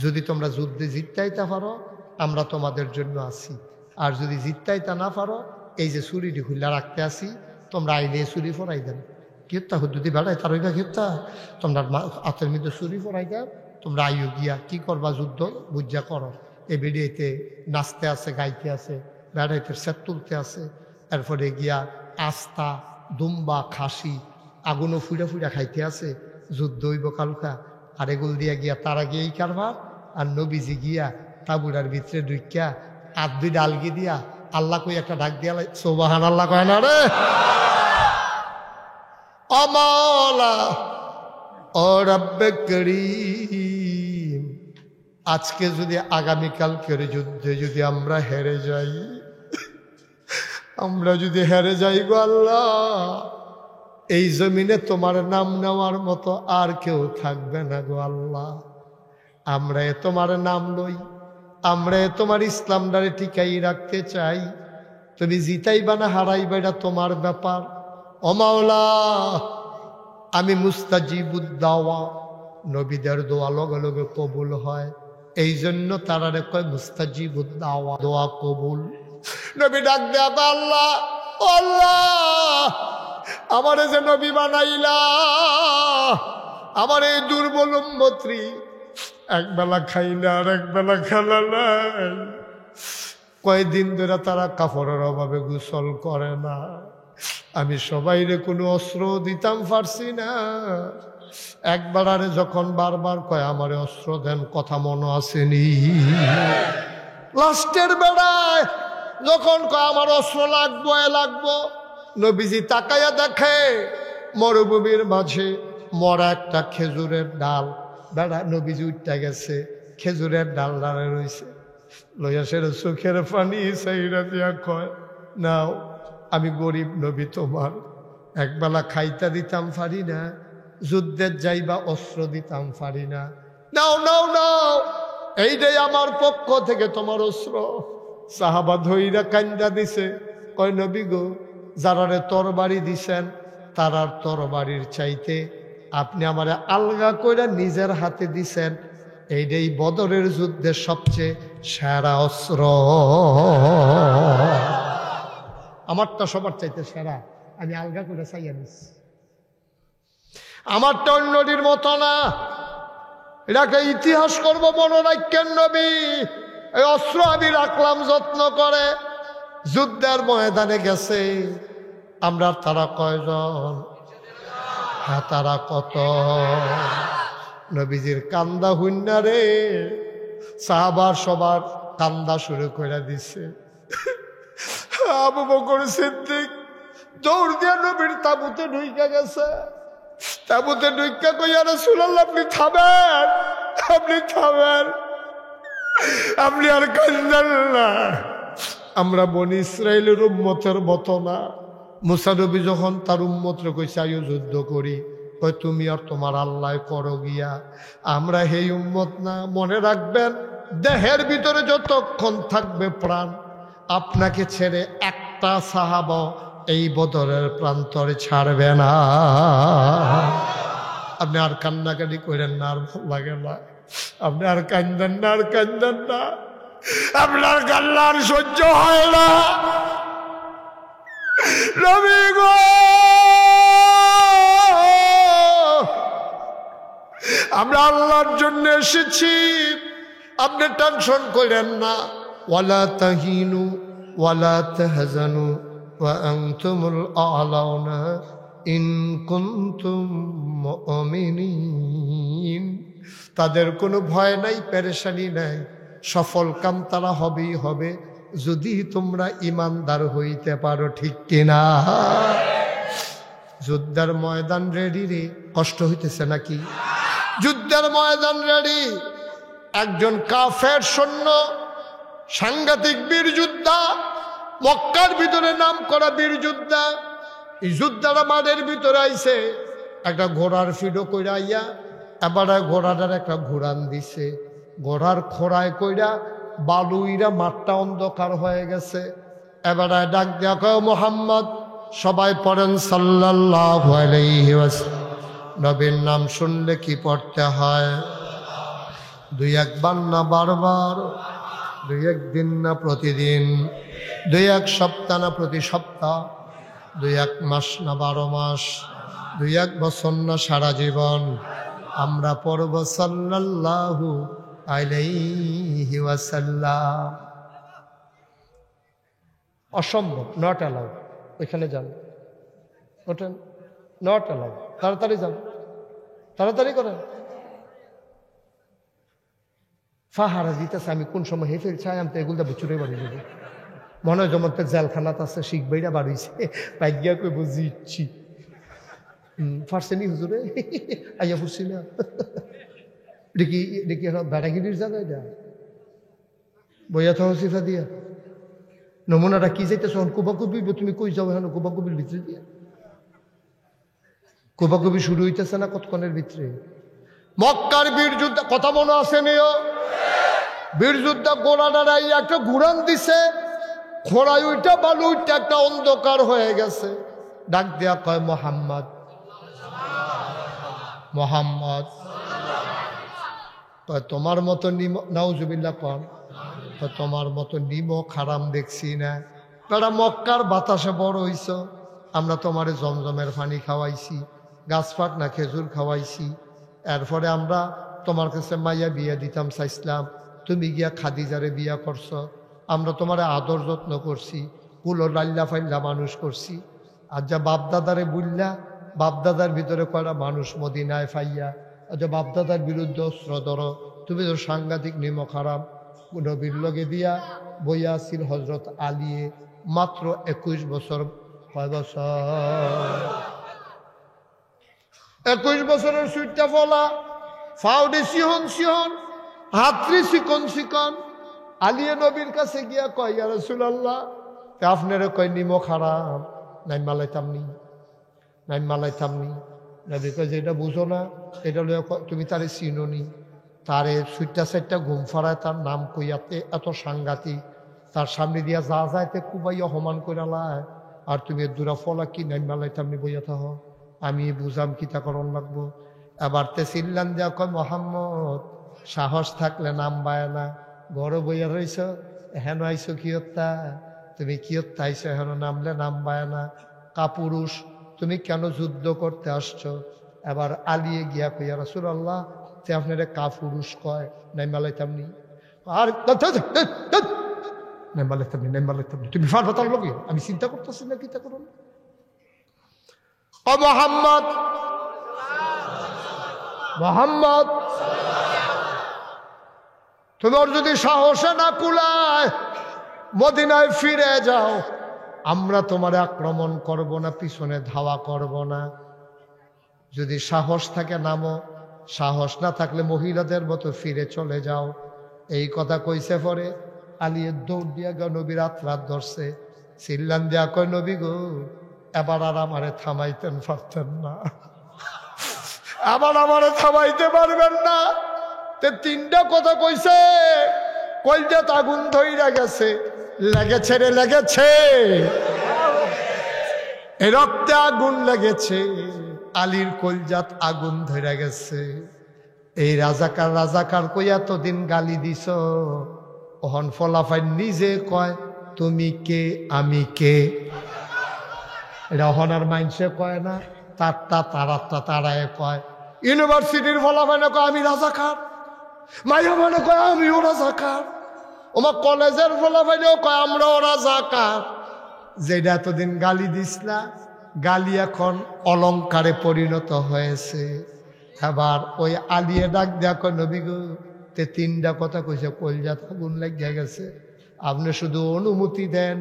যদি তোমরা যুদ্ধে জিততাইতে পারো আমরা তোমাদের জন্য আছি, আর যদি জিততাইতে না পারো এই যে ছুরিটি খুল্লা রাখতে আসি, তোমরা আইলে ছুরি ফরাই দেন। কেতা হুদ্দুদি বেড়াই তার ওইটা কেতা তোমরা হাতের মধ্যে ছুরি ফরাই দেন, তোমরা আইও গিয়া কি করবা যুদ্ধ বুঝা করো। এই বেরিয়েতে নাচতে আছে, গাইতে আছে, বেড়াইতে সেট তুলতে আছে, এরপরে গিয়া আস্তা দুম্বা খাসি আগুনও ফুড়া ফুড়া খাইতে আছে। যুদ্ধ হইব কালকা, আর এগুল দিয়া গিয়া তারা গিয়ে এই কারবার। আর নবীজি গিয়া তাবুড়ার ভিতরে ঢুকিয়া আর 2 ডালগি দিয়া আল্লাহ কই একটা ডাক দিয়া সুবহান আল্লাহ কয় না রে। ও মাওলা ও রব্বে করিম, আজকে যদি আগামীকালকের যুদ্ধে যদি আমরা হেরে যাই, আমরা যদি হেরে যাই গো আল্লাহ, এই জমিনে তোমার নাম নেওয়ার মতো আর কেউ থাকবে না গো আল্লাহ। আমরা তোমার নাম লই, আমরা তোমার ইসলামটারে টিকাই রাখতে চাই। তুমি জিতাইবা না হারাইবা এটা তোমার ব্যাপার। ও মাওলা, আমি মুস্তাজিবুদ দাওয়া, নবীদের দোয়া লগে লগে কবুল হয়, এই জন্য তারারে কয় মুস্তাজিবুদ দাওয়া, দোয়া কবুল। নবী ডাক দেয়া, আল্লাহ আল্লাহ আমারে যে নবী বানাইলা, আমার এই দুর্বল উম্মতরি একবেলা খাই না আর একবেলা খেলা নাই, কয়দিন ধরে তারা কাপড়ের অভাবে গোসল করে না, আমি সবাইরে কোনো অস্ত্র দিতাম পারছি না। একবার আরে যখন বারবার কয় আমারে অস্ত্র দেন, কথা মনে আসেনি? লাস্টের বেড়ায় যখন কয় আমার অস্ত্র লাগবো, নবীজি তাকাইয়া দেখে মরুভূমির মাঝে মরা একটা খেজুরের ডাল। বেড়া নবীজি উঠতে গেছে, খেজুরের ডাল ডালে রয়েছে, লইয়া সেটা চোখের পানি সাইরা দিয়া কয়, নাও আমি গরিব নবী, তোমার একবেলা খাইতে দিতাম পারি না, যুদ্ধের যাইবা অস্ত্র দিতাম পারি না, নাও নাও নাও, এইটাই আমার পক্ষ থেকে তোমার অস্ত্র। সাহাবা ধইরা কান্দা দিছে, কয় নবী গো, যারারে তরবারি দিছেন তারার তরবারির চাইতে আপনি আমারে আলগা কইরা নিজের হাতে দিছেন, এইটাই বদরের যুদ্ধের সবচেয়ে সেরা অস্ত্র। আমারটা সবার চাইতে সেরা, আমি আলগা করে চাইয়া নিছি। আমারটা অন্যটির মতো না, এটাকে ইতিহাস করবো মনে রাখেন নবী। এই অস্ত্র আমি রাখলাম যত্ন করে। যুদ্ধের ময়দানে গেছে, আমরা তারা কয়জন? হ্যাঁ তারা কত? নবীজির কান্দা হুন্না রে, সাহাবার সবার কান্দা শুরু করে দিছে। আবু বকর সিদ্দিক দৌড় দিয়া নবীর তাবুতে ঢুইকা গেছে। তাবুতে ঢুইকা কইয়া, রাসূলুল্লাহ আপনি থামেন, আপনি থামেন, আপনি আর কান্দেন না। আমরা বনি ইসরায়েলের উম্মতের মতো না। মুসা নবী যখন তার উম্মতরে কইছে আইও যুদ্ধ করি, কই তুমি আর তোমার আল্লাহ করো গিয়া, আমরা সেই উম্মত না। মনে রাখবেন, দেহের ভিতরে যতক্ষণ থাকবে প্রাণ, আপনাকে ছেড়ে একটা সাহাবা এই বদরের প্রান্তরে ছাড়বে না। আপনি আর কান্নাকাটি করেন না, আর ভালো লাগে না, আপনি আর কান্দেন না, আর কান্দেন না, আপনার কান্না আর সহ্য হয় না। নবী গো, আমরা আল্লাহর জন্য এসেছি, আপনি টেনশন করেন না। ওয়ালা তাহিনু ওয়ালা তাহজানু ওয়া আনতুমুল আ'লাউনা ইন কুনতুম মুমিনিন, তাদের কোনো ভয় নাই, পেরেশানি নাই, সফল কাম তারা হবেই হবে যদি তোমরা ইমানদার হইতে পারো। ঠিক কিনা? যুদ্ধের ময়দান রেডি রে, কষ্ট হইতেছে নাকি? যুদ্ধের ময়দান রেডি, একজন কাফের সৈন্য, সাংঘাতিক বীর যোদ্ধা, মক্কার ভিতরে নাম করা বীর যোদ্ধা, এই যোদ্ধারা মাঠের ভিতরে আইছে, একটা ঘোড়ার ফিডো কইরা আইয়া এবারে ঘোড়াটার একটা ঘোরান দিছে, ঘোড়ার খোড়ায় কইরা বালুইরা মাঠটা অন্ধকার হয়ে গেছে। এবারে ডাক দেয়া কয় মুহাম্মদ, সবাই পড়েন সাল্লাল্লাহু আলাইহি ওয়াসাল্লাম। নবীর নাম শুনলে কি পড়তে হয়? দুই একবার না বারবার, দুই একদিন না প্রতিদিন, দুই এক সপ্তাহ না প্রতি সপ্তাহ, দুই এক মাস না 12 মাস, দুই এক বছর না সারা জীবন আমরা পড়ব সাল্লাল্লাহু আলাইহি ওয়াসাল্লাম। অসম্ভব, নট অ্যালাউড। ওইখানে যান, ওঠেন, নট অ্যালাউড। তাড়াতাড়ি যান, তাড়াতাড়ি করেন। ফাহারা দিতেছে, আমি কোন সময় হে ফেলছি, আমি তো এগুলো বুচুরে বাড়ি যাবো। মনে হয় যেমন জেলখানাত আছে, শিখ বইরা বাড়িছে, পাইয়া কই বুঝিচ্ছি ফার্সেনি হুজুরে আইয়া ফুরছি না। দেখি দেখি বেড়াগিরির জায়গা এটা বইয়া থাকা সিফা দিয়া নমুনাটা কি যাইতেছ, কুবাকুবি তুমি কই যাও এখন? কুবাকুবির ভিতরে দিয়া কুবাকুবি শুরু হইতেছে না কতক্ষণের ভিতরে। মক্কার বীর যোদ্ধা, কথা মনে আছে নিও, বীর যোদ্ধা গোড়াটারাই একটা ঘুরান দিছে, খোড়ায় ওইটা বালু ওইটা একটা অন্ধকার হয়ে গেছে। ডাক দেয়া কয় মোহাম্মদ, মোহাম্মদ। তোমার মতো নিম, নাউজুবিল্লাহ কন, তোমার মতো নিমক হারাম দেখছি না। তারা মক্কার বাতাসে বড় হইছ, আমরা তোমার জমজমের পানি খাওয়াইছি, গাছপাট না খেজুর খাওয়াইছি, এরপরে আমরা তোমার কাছে মাইয়া বিয়া দিতাম চাইছিলাম, তুমি গিয়া খাদিজারে বিয়া করছ, আমরা তোমার আদর যত্ন করছি, কুলো লাল্লা ফাইল্লা মানুষ করছি। আর যা বাপদাদারে বুঝলা, বাপদাদার ভিতরে কয়টা মানুষ মদিনায় ফাইয়া, আচ্ছা বাপদাদার বিরুদ্ধে অস্ত্র ধরো, তুমি তো সাংঘাতিক নিমক হারাম। নবীর লগে দিয়া বইয়া আসিল হজরত আলিয়ে, মাত্র 21 বছর। কয় বছর? 21 বছরের সুইটটা ফলা, ফাউডে সিহন সিহন, হাতরি চিকন চিকন। আলিয়ে নবীর কাছে গিয়া কয় ইয়া রাসূলুল্লাহ, আপনারা কয় নিমক হারাম, নাই মালাইতামনি, নাই মালাইতামনি। নবী কয় যে এটা বুঝো না, এটা তুমি তারে চিনোনি, তারে সুইটটা সাইটটা ঘুম ফাড়ায়, তার নাম কইয়াতে এত সাংঘাতিক, তার সামনে দিয়া যা যাইতে কুবাইয়া হমান কইরালায়, আর তুমি দূরা ফলা কি নাই মালাইতামনি বইয়া থাহ, আমি বুঝাম কিতা করণ লাগবো। এবার তে চিল্লান দেওয়া কয় মোহাম্মদ, সাহস থাকলে নাম বায় না, ঘরে বইয়া রইছ, হেন আইছো কিয়ত্তা, তুমি কিয়ত্তা আইছো, হেন নামলে নাম বায় না, কাপুরুষ, তুমি কেন যুদ্ধ করতে আসছো? এবার আলিয়ে গিয়া কইয়া রাসূলুল্লাহ, তে আপনারা কাপুরুষ কয়, নাই মালাইতামনি। আর নাই মালাইতামনি, নাই মালাইতামনি, তুমি ফারফাতার লোকে আমি চিন্তা করতেছি না কিতা করুন। ও মোহাম্মদ, মোহাম্মদ, তোমার যদি সাহসে না কুলায় মদিনায় ফিরে যাও, আমরা তোমার আক্রমণ করব না, পিছনে ধাওয়া করব না। যদি সাহস থাকে নামো, সাহস না থাকলে মহিলাদের মতো ফিরে চলে যাও। এই কথা কইছে পরে আলিয়ের দৌড় দিয়া গা নবীর রাত ধরছে, চিল্লান দিয়া কয় নবী গো, এবার আর আমারে থামাইতেন পারতেন না, আবার আমারে থামাইতে পারবেন না। তে 3টা কথা কইছে, কলজাত আগুন ধইরা গেছে, লেগেছে রে লেগেছে, এই রক্তে আগুন লেগেছে, আলীর কলজাত আগুন ধইরা গেছে। এই রাজাকার রাজাকার কই এতদিন গালি দিছ, ওহন ফলাফাই নিজে কয় তুমি কে আমি কে। এটা অহনার মাইন্ডসে কয় না, তারটা তারারটা তারায় কয়। ইউনিভার্সিটির ফলাফাইনে কয় আমি রাজাকার, মাইয়া মানে কয় আমিও রাজাকার, ওমা কলেজের ফলাফাইনেও কয় আমরাও রাজাকার। যেটা এতদিন গালি দিস না, গালি এখন অলংকারে পরিণত হয়েছে। এবার ওই আলিয়ে ডাক দেখো নবী গো, তে 3টা কথা কইছে, কলজাত আগুন লাগিয়া গেছে। আপনি শুধু অনুমতি দেন,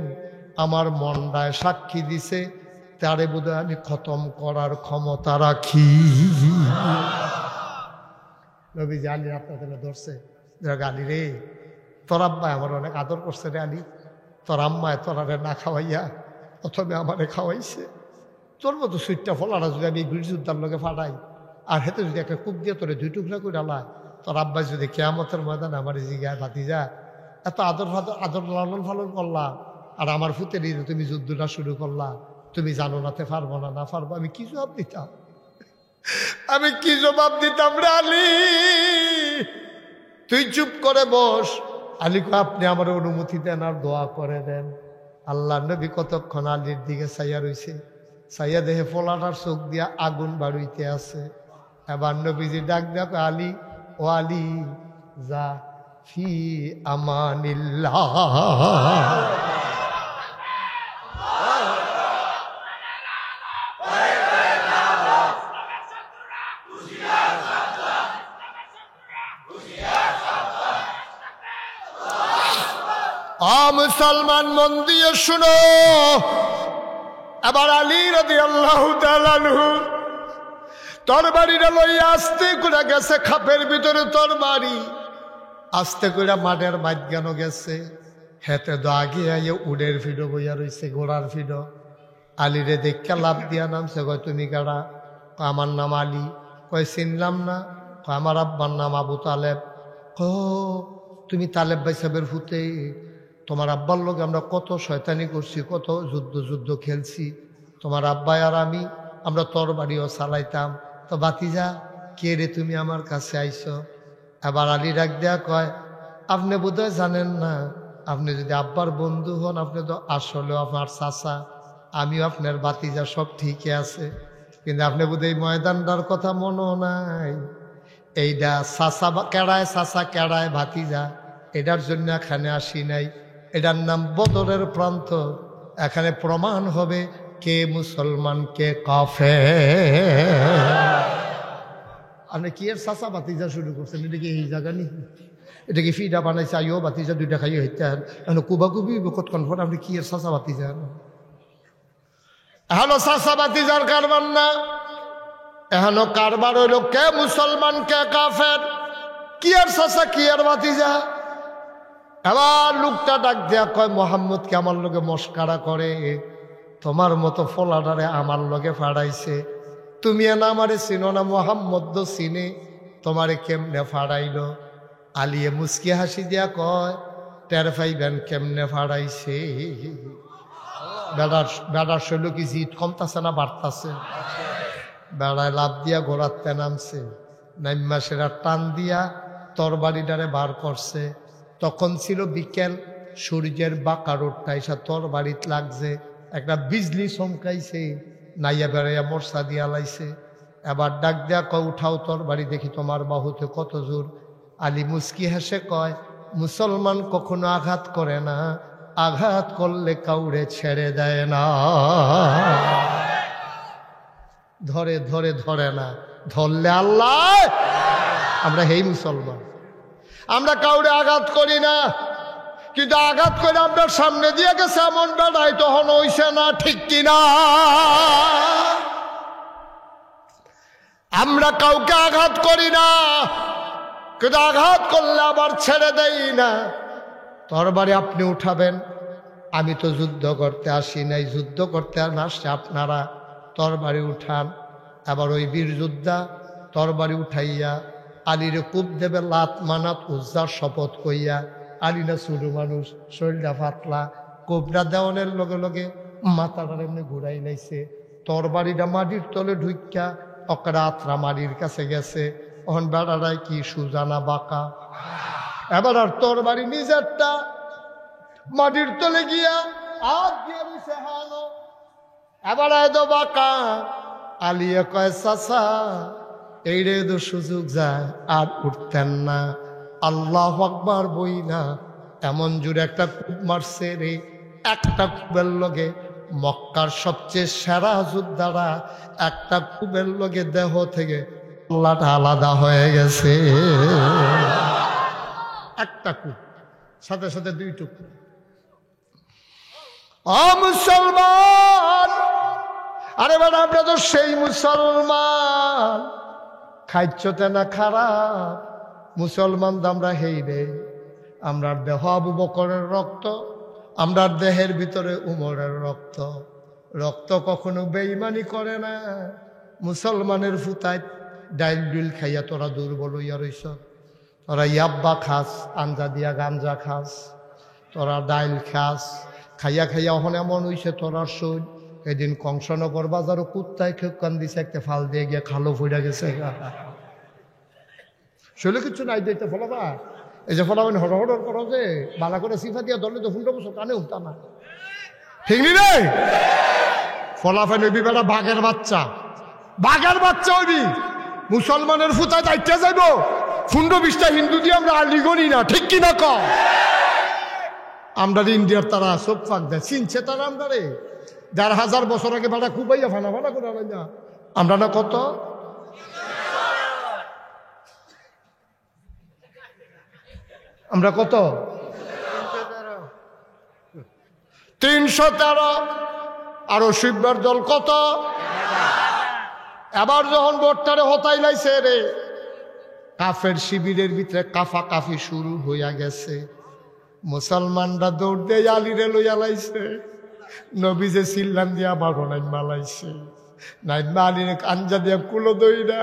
আমার মনটায় সাক্ষী দিছে, তারে বোধহয় আমি খতম করার ক্ষমতা রাখি। নবীজি আলী আপনাদের ধরছে, আলী রে, তোর আব্বাই আমার অনেক আদর করছে রে আলী, তোর আম্মায় তোরারে না খাওয়াইয়া প্রথমে আমারে খাওয়াইছে। তোর মতো সুইটটা ফলাটা যদি আমি বীরযুদ্ধার লগে ফাটাই, আর হেতে যদি একটা কূপ দিয়ে তোরে 2 টুকরা করে আলায়, তোর আব্বাই যদি কেয়ামতের ময়দান আমার জিগায় ভাতিজা এত আদর লালন পালন করলা, আর আমার ফুতের তুমি যুদ্ধটা শুরু করলা, তুমি জানো নাতে পারবো না, না পারবো, আমি কি জবাব দিতাম? আমি কি জবাব দিতাম রে আলী? তুই চুপ করে বস। আলী কো আপনি আমার অনুমতি দেন আর দোয়া করে দেন। আল্লাহ নবী কতক্ষণ আলীর দিকে চাইয়া রইছে, চাইয়া দেখে ফোলাটার চোখ দিয়া আগুন বাড়ুইতে আছে। এবার নবীজি ডাক দেখো, আলী ও আলী, যা ফি আমানিল্লাহ। মুসলমান মন দিয়ে শুনো। আবার আলী রাদিয়াল্লাহু তাআলা আনহু তরবারিটা লইয়া আস্তে করে গেছে, খাপের ভিতরে তরবারি আস্তে করে মাঠের মাঝখানো গেছে। হেতে তো আগে আইয়ে উডের ফিডো বইয়া রইছে, ঘোড়ার ফিডো। আলীরে দেখে লাভ দিয়া নামছে, কয় তুমি কারা? আমার নাম আলী। কয় চিনলাম না। কয় আমার আব্বার নাম আবু তালেব। তুমি তালেব ভাই সাহেবের ফুতে? তোমার আব্বার লোক আমরা কত শয়তানি করছি, কত যুদ্ধ খেলছি, তোমার আব্বাই আর আমরা তরবারিও চালাইতাম। তো বাতিজা কে রে তুমি আমার কাছে আইছো? এবার আলী ডাক দেয়া কয়, আপনি বোধহয় জানেন না, আপনি যদি আব্বার বন্ধু হন, আপনি তো আসলেও আমার চাচা, আমিও আপনার বাতিজা, সব ঠিকই আছে, কিন্তু আপনি বোধহয় ময়দানটার কথা মনে নাই। এইটা চাচা কেড়ায়, চাচা কেড়ায় ভাতিজা, এটার জন্য এখানে আসি নাই। এটার নাম বদরের প্রান্ত। এখানে প্রমাণ হবে কে মুসলমান কে কাফের। আপনি কি এর চাচা ভাতিজা শুরু করছেন? এটা কি এই জায়গা নি? এটা কি ফিডা বানাইছে? আইও ভাতিজা 2টা খাইয়ে হইতে এখন কুবাকুবি কতক্ষণ পর আপনি কি এর চাচা ভাতিজা? এখনো চাচা ভাতিজার কারবার না, এখনো কারবার হইল কে মুসলমান কে কাফের, কি আর চাচা কি আর ভাতিজা। এবার লোকটা ডাক দেয়া কয়, মোহাম্মদকে আমার লগে মস্কারা করে, তোমার মতো ফোলাডারে আমার লগে ফাড়াইছে, তুমি না আমারে চিনো না, মোহাম্মদ চিনে, তোমারে কেমনে ফাড়াইল? আলিয়ে মুস্কি হাসি দিয়া কয়, টের পাইবেন কেমনে ফাড়াইছে। বেড়ার শৈল কি জিত কমতাছে না বাড়তাছে? বেড়ায় লাভ দিয়া ঘোরাতে নামছে, নাইমা সেরা টান দিয়া তরবারিটারে বার করছে। তখন ছিল বিকেল, সূর্যের বাঁকা রোডটা এসে তরবারিত লাগছে, একটা বিজলি চমকাইছে, নাইয়া বেড়াইয়া মর্ষা দিয়া লাইছে। এবার ডাক দেয়া কয়, উঠাও তরবারি দেখি তোমার বাহুতে কত জোর। আলী মুস্কি হেসে কয়, মুসলমান কখনো আঘাত করে না, আঘাত করলে কাউরে ছেড়ে দেয় না। ধরে ধরে ধরে না, ধরলে আল্লাহ। আমরা হেই মুসলমান, আমরা কাউরে আঘাত করি না, কিন্তু আঘাত করে আপনার সামনে দিয়ে গেছে এমন বেড়াই তখন হইছে না, ঠিক কিনা? আমরা কাউকে আঘাত করি না, কিন্তু আঘাত করলে আবার ছেড়ে দেই না। তরবারি আপনি উঠাবেন, আমি তো যুদ্ধ করতে আসি নাই, যুদ্ধ করতে আসছে আপনারা। তরবারি উঠান। আবার ওই বীর যোদ্ধা তরবারি উঠাইয়া আলীরে কূপ দেবে, লাত মানাত উজ্জার শপথ কইয়া। আলী না ছোট মানুষ, শরীরটা পাতলা, কোবরা দেওয়ানের লগে লগে মাথাটা এমনি ঘুরাই লাইছে। তরবারিটা মাটির তলে ঢুইকা অকরা আত্রা মাটির কাছে গেছে। ওখান বেড়াটাই কি সুজানা বাঁকা। এবার আর তরবারি নিজেরটা মাটির তলে গিয়া হাত দিয়ে রইছে হানো, এবার এদো বাঁকা। আলিয়া কয়, চাচা এইরে তো সুযোগ যায়, আর উঠতেন না। আল্লাহু আকবার বই না, এমন জোরে একটা কূপ মারছে রে, একটা কূপের লগে মক্কার সবচেয়ে সেরা যোদ্ধারা একটা কূপের লগে দেহ থেকে আল্লাহটা আলাদা হয়ে গেছে। একটা কূপ সাথে সাথে দুই টুকরো। মুসলমান, আরে বাবা আমরা তো সেই মুসলমান, খাইছতে না খারাপ মুসলমান তো আমরা হেই রে। আমরা দেহ আবু বকরের রক্ত, আমরা দেহের ভিতরে উমরের রক্ত। রক্ত কখনো বেঈমানি করে না। মুসলমানের ফুতায় ডাইল ডুইল খাইয়া তোরা দুর্বল হইয়া রইছ। তোরা ইয়াব্বা খাস, আঞ্জা দিয়া গাঞ্জা খাস, তোরা ডাইল খাস, খাইয়া খাইয়া ওখানে এমন হইছে তোরা সই। এদিন কংসনগর বাজারও কুত্তায় খেকান দিছে, একটা ফাল দিয়ে গিয়ে খালো ফুইরা গেছে। শৈলে কিছু নাই দিতে ফলাবা, এই যে ফলাবেন হড় হড় করো যে বালা করে সিফা দিয়া ধরলে তো 15 বছর কানে উঠতা না, ঠিক নি রে? ফলাফেন হইবি বেটা বাঘের বাচ্চা, বাঘের বাচ্চা হইবি। মুসলমানের ফুতায় দায়িত্বে যাইব 15-20টা হিন্দু দিয়ে আমরা আলিগনি না, ঠিক কিনা ক? আমরা ইন্ডিয়ার তারা সব ফাঁক দেয়, চিনছে তারা আমরা রে। 1000 বছর আগে ভাড়া খুবাইয়া ফানা ফানা করে না আমরা না কত আমরা কত 313 আর শিববার দল কত? এবার যখন ভোটটারে হতাই লাইছে রে, কাফের শিবিরের ভিতরে কাফা কাফি শুরু হইয়া গেছে। মুসলমানরা দৌড় দিয়ে আলিরে লইয়া লাইছে। নবী যে সিল্লাম দিয়া বারো নাই মালাইছে, নাইমা আলিরে আঞ্জা দিয়া কুলো দইরা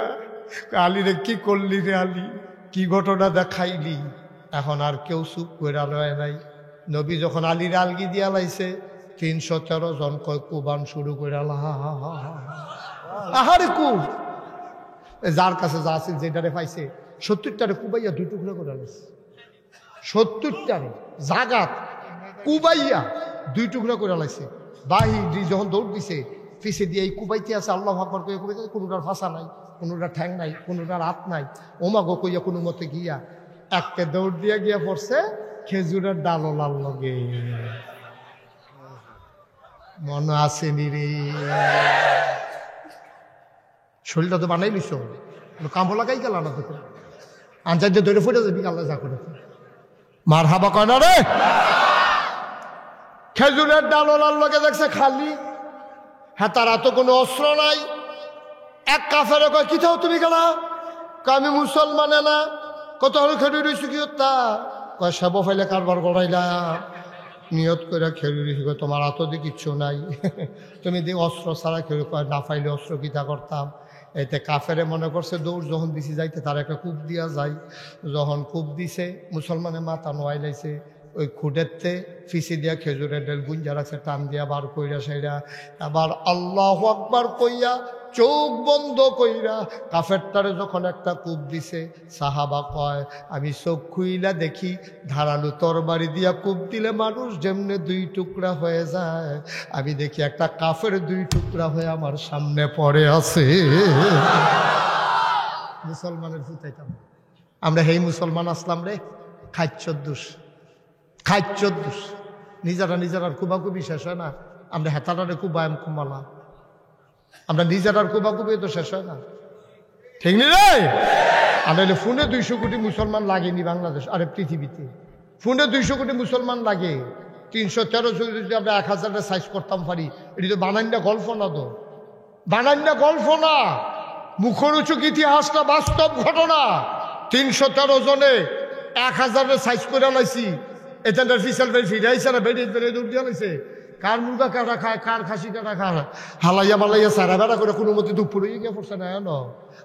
আলিরে কি করলি রে আলী, কি ঘটনা দেখাইলি? এখন আর কেউ চুপ করে রয় নাই। নবী যখন আলিরে আলগি দিয়া লাইছে 313 জন কয় কুবান শুরু করে আহারে কুব। যার কাছে যা আছে যেটারে পাইছে 70টারে কুবাইয়া 2 টুকরো করে লাইছে। 70টারে জাগাত কুবাইয়া 2 টুকরো করে লাইছে। বাহিনী যখন দৌড় দিছে পিছে দিয়ে এই কুবাইতে আছে আল্লাহু আকবার কইয়া কুবাইতে, কোনোটার ফাঁসা নাই, কোনোটার ঠ্যাং নাই, কোনোটার হাত নাই। ওমাগো কইয়া কোনো মতে গিয়া একটা দৌড় দিয়া গিয়া পড়ছে খেজুরের ডালো লাল লগে। মনে আসেনি রে? শরীরটা তো বানাই নিছ, কামড় লাগাই গেল না তোকে। আনচার দিয়ে ধরে ফুটে যাবি আল্লাহ যা করে। মার হাবা কয় না রে। খেজুরের ডালো লাল লগে দেখছে খালি। হ্যাঁ, তারা তো কোনো অস্ত্র নাই। এক কাফের কয় কি থাও তুমি গেলা? আমি মুসলমানে না। কত হল খেলুই রয়েছি কি তা? কয় সেব ফাইলে কারবার করাইলা নিয়ত করে খেলুই রয়েছি। তোমার হাতও দিয়ে কিচ্ছু নাই, তুমি দিয়ে অস্ত্র ছাড়া খেলু। কয় না ফাইলে অস্ত্র কিতা করতাম। এতে কাফেরে মনে করছে দৌড় যখন দিছি যাইতে তার একটা কূপ দিয়া যায়। যখন কূপ দিছে মুসলমানের মাথা নোয়াই লাইছে। ওই খুঁটেতে ফিসি দিয়া খেজুরের ডেল গুঞ্জা রাখছে, টান দিয়া বার কইরা সেইরা আবার আল্লাহু আকবার কইয়া চোখ বন্ধ কইরা কাফেরটারে যখন একটা কূপ দিছে, সাহাবা কয় আমি চোখ খুইলা দেখি ধারালো তরবারি দিয়া কূপ দিলে মানুষ যেমনে 2 টুকরা হয়ে যায়, আমি দেখি একটা কাফের 2 টুকরা হয়ে আমার সামনে পড়ে আছে। মুসলমানের ফুটাইতাম আমরা, হেই মুসলমান আসলাম রে। খাইচ্ছদ্দুষ নিজেরা কুবাকুবি শেষ হয় না। আমরা হেতাটারে কুবায়াম কুমালা, আমরা নিজেরার কুবাকুবি তো শেষ হয় না, ঠিক নি রে? আমরা ফোনে 200 কোটি মুসলমান লাগেনি বাংলাদেশ, আরে পৃথিবীতে ফোনে 200 কোটি মুসলমান লাগে। 313 যদি আমরা 1000-এর সাইজ করতাম পারি, এটি তো বানাইনা গল্প না, তো বানাইনা গল্প না, মুখরোচক ইতিহাসটা বাস্তব ঘটনা। 313 জনে 1000-এর সাইজ করে লাইছি। এখানটা ফিসাল বেড়ে ফিরাইছে না, বেড়ে বেড়ে দূর দিয়ে লাইছে। কার মুরগা কাটা খায়, কার খাসি কাটা খায়, হালাইয়া মালাইয়া সারা বেড়া করে কোনো মতে দুপুরে গিয়ে পড়ছে না।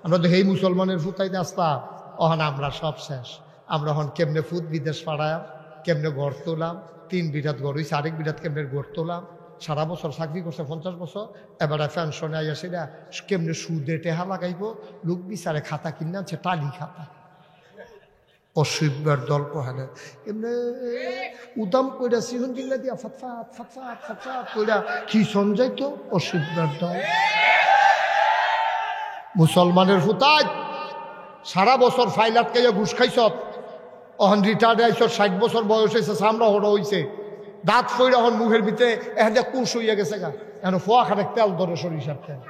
আমরা তো এই মুসলমানের ফুটাইতে আসতাম, ওখানে আমরা সব শেষ। আমরা এখন কেমনে ফুট বিদেশ পাড়ায়, কেমনে ঘর তোলাম, 3 বিরাট ঘর হয়েছে, আরেক বিরাট কেমনে ঘর তোলাম। সারা বছর চাকরি করছে 50 বছর, এবারে পেনশনে আইয়া সেটা কেমনে সুদে টেহা লাগাইব। লোক বিচারে খাতা কিনে আনছে, টালি খাতা। অসুবিধার দল পহানে এমনি উদাম কইরা সিহন দিল্লা দিয়া ফাতফাত ফাতফাত ফাতফাত কইরা কি সঞ্জয় তো অসুবিধার দল। মুসলমানের ফুতায় সারা বছর ফাইল আটকাইয়া ঘুষ খাইছ, অহন রিটায়ার্ড আইস, 60 বছর বয়স হয়েছে, সামরা হড় হয়েছে, দাঁত ফইরা হন মুখের ভিতরে এখানে কুশ হইয়া গেছে গা, এখন ফোয়া খানে তেল ধরে সরিষার তেল।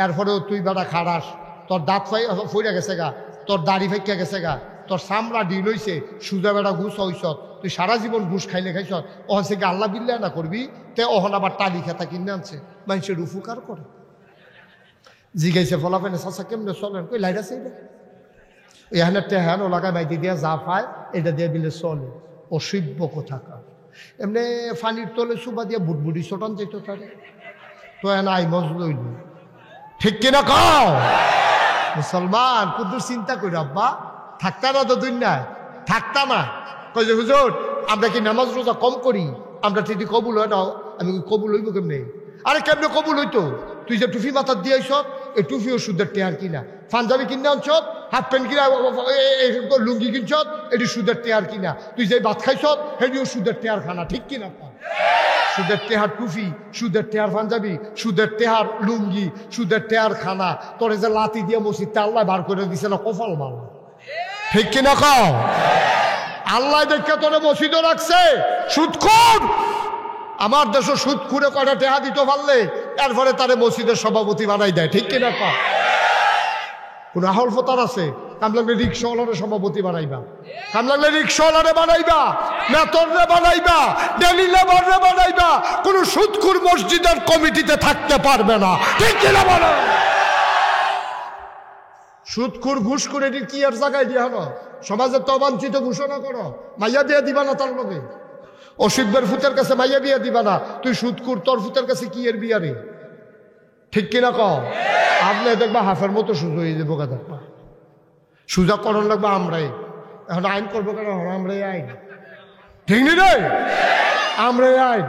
এরপরেও তুই বেটা খারাস, তোর দাঁত ফইরা গেছে গা, তোর দাড়ি ফেঁকিয়া গেছে গা, তোর চামড়া ডিল হইছে, সুজা বেটা ঘুষ হইস, তুই সারা জীবন ঘুষ খাইলে খাইছ, ওখান থেকে আল্লাহ বিল্লাহ না করবি, তে ওখান আবার টালি খেতা কিনে আনছে, মানুষের উপকার করে। জিগাইছে ফলাফেনে চাচা কেমনে চলেন, কই লাইট আছে এটা, এখানে টেহান ও লাগায় মাইতে দিয়া যা পায় এটা দিয়ে দিলে চলে। অসভ্য কোথাকার, এমনি ফানির তলে সুবা দিয়া বুটবুটি ছোটান যেত তারে, তো এনে আই মজলইল। ঠিক কিনা কও মুসলমান? কুদ্দুর চিন্তা করি আব্বা, থাকতা না তো দুনিয়ায়, থাকতা না। কই যে হুজুর আমরা কি নামাজ রোজা কম করি, আমরা ঠিকই কবুল হয় না। আমি কবুল হইব কেমনে? আরে কেমনে কবুল হইতো? তুই যে টুফি মাথার দিয়েছ, এই টুফিও সুদের টেহার কিনা, পাঞ্জাবি কিনে আনছ, হাফ প্যান্ট কিনা, লুঙ্গি কিনছ, এটি সুদের টেহার কিনা, তুই যে ভাত খাইছ সেটিও সুদের টেহার খানা। ঠিক কিনা? সুদের টেহার টুফি, সুদের টেহার পাঞ্জাবি, সুদের টেহার লুঙ্গি, সুদের টেহার খানা, তোরে যে লাতি দিয়ে মসজিদটা আল্লাহ বার করে দিছে না, কপাল মালা। ঠিক কিনা কও? আল্লাহ দেখে তোরে মসজিদও রাখছে। সুদখোর, আমার দেশে সুদখুরে কয়টা টেহা দিতে পারলে এরপরে তারে মসজিদের সভাপতি বানাই দেয়। ঠিক কিনা কও? কোন আহল ফতার আছে? কাম লাগলে রিক্সাওয়ালারে সভাপতি বানাইবা, কাম লাগলে রিক্সাওয়ালারে বানাইবা, মেতরে বানাইবা, ডেলি লেবারে বানাইবা, কোন সুদখুর মসজিদের কমিটিতে থাকতে পারবে না। ঠিক কিনা বলো? সুদখুর ঘুষ করে কি আর জায়গায় দিয়া হলো? সমাজের তো অবাঞ্ছিত ঘোষণা করো, মাইয়া বিয়া দিবা না তার লগে, অসিদ্ধের ফুতের কাছে মাইয়া বিয়া দিবা না, তুই সুদখুর, তোর ফুতের কাছে কি এর বিয়া রে? ঠিক কিনা কও? আপনি দেখবা হাফের মতো সুজা হয়ে যাবো, দেখবা সুজা করণ লাগবে আমরাই। এখন আইন করবো কেন? আমরাই আইন। ঠিক নি রে? আমরাই আইন,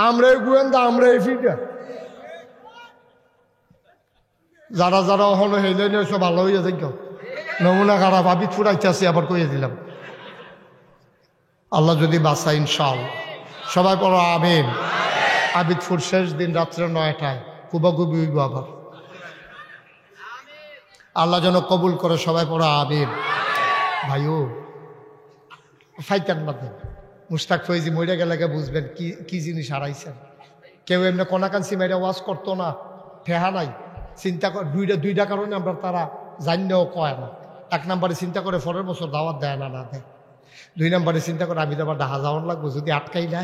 আমরাই গোয়েন্দা, আমরাই ফিডার। যারা যারা হলো হেলে নিয়ে সব ভালো হইয়া যাই, নমুনা খারাপ আবিদ ফুরাইতে আছে, আবার কইয়া দিলাম। আল্লাহ যদি বাঁচা ইনশাআল্লাহ। সবাই পড়ো আমিন। আবিদপুর শেষ দিন রাত্রে 9টায় কুবাকুবি হইব আবার। আল্লাহ যেন কবুল করে, সবাই পড়ো আমিন। ভাইও ফাইতান মাধ্যম মুস্তাক ফৈজি মরে গেলে বুঝবেন কি কি জিনিস হারাইছেন। কেউ এমনি কনাকান্সি মেরে ওয়াজ করতো না, ঠেহা নাই। চিন্তা কর দুইটা কারণে আমরা তারা জানলেও কয় না। এক নম্বরে চিন্তা করে পরের বছর দাওয়াত দেয় না, না দেয়। 2 নম্বরে চিন্তা করে আমি তো আবার ডাহা যাওয়ার লাগবো, যদি আটকাই না।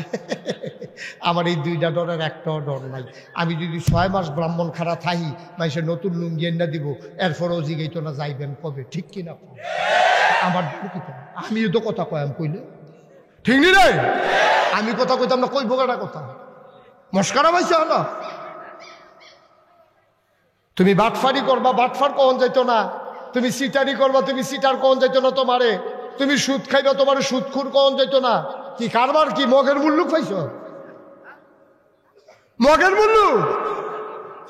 আমার এই 2টা ডরের একটাও ডর নাই। আমি যদি 6 মাস ব্রাহ্মণ খাড়া থাকি, মানুষের নতুন লুঙ্গি এনে দিব, এরপরেও জিগাইতো না যাইবেন কবে। ঠিক কিনা? আমার আমিও তো কথা কয়, আমি কইলে ঠিক নি রে? আমি কথা কইতাম না, কইব কাটা কথা মস্কারা পাইছে না। তুমি বাটফারি করবা, বাটফার কখন যাইতো না। তুমি সিটারি করবা, তুমি সিটার কখন যাইতো না তোমারে। তুমি সুদ খাইবা, তোমার সুদখুর কখন যাইতো না। কি কারবার? কি মগের মুল্লুক পাইছ? মগের মুল্লুক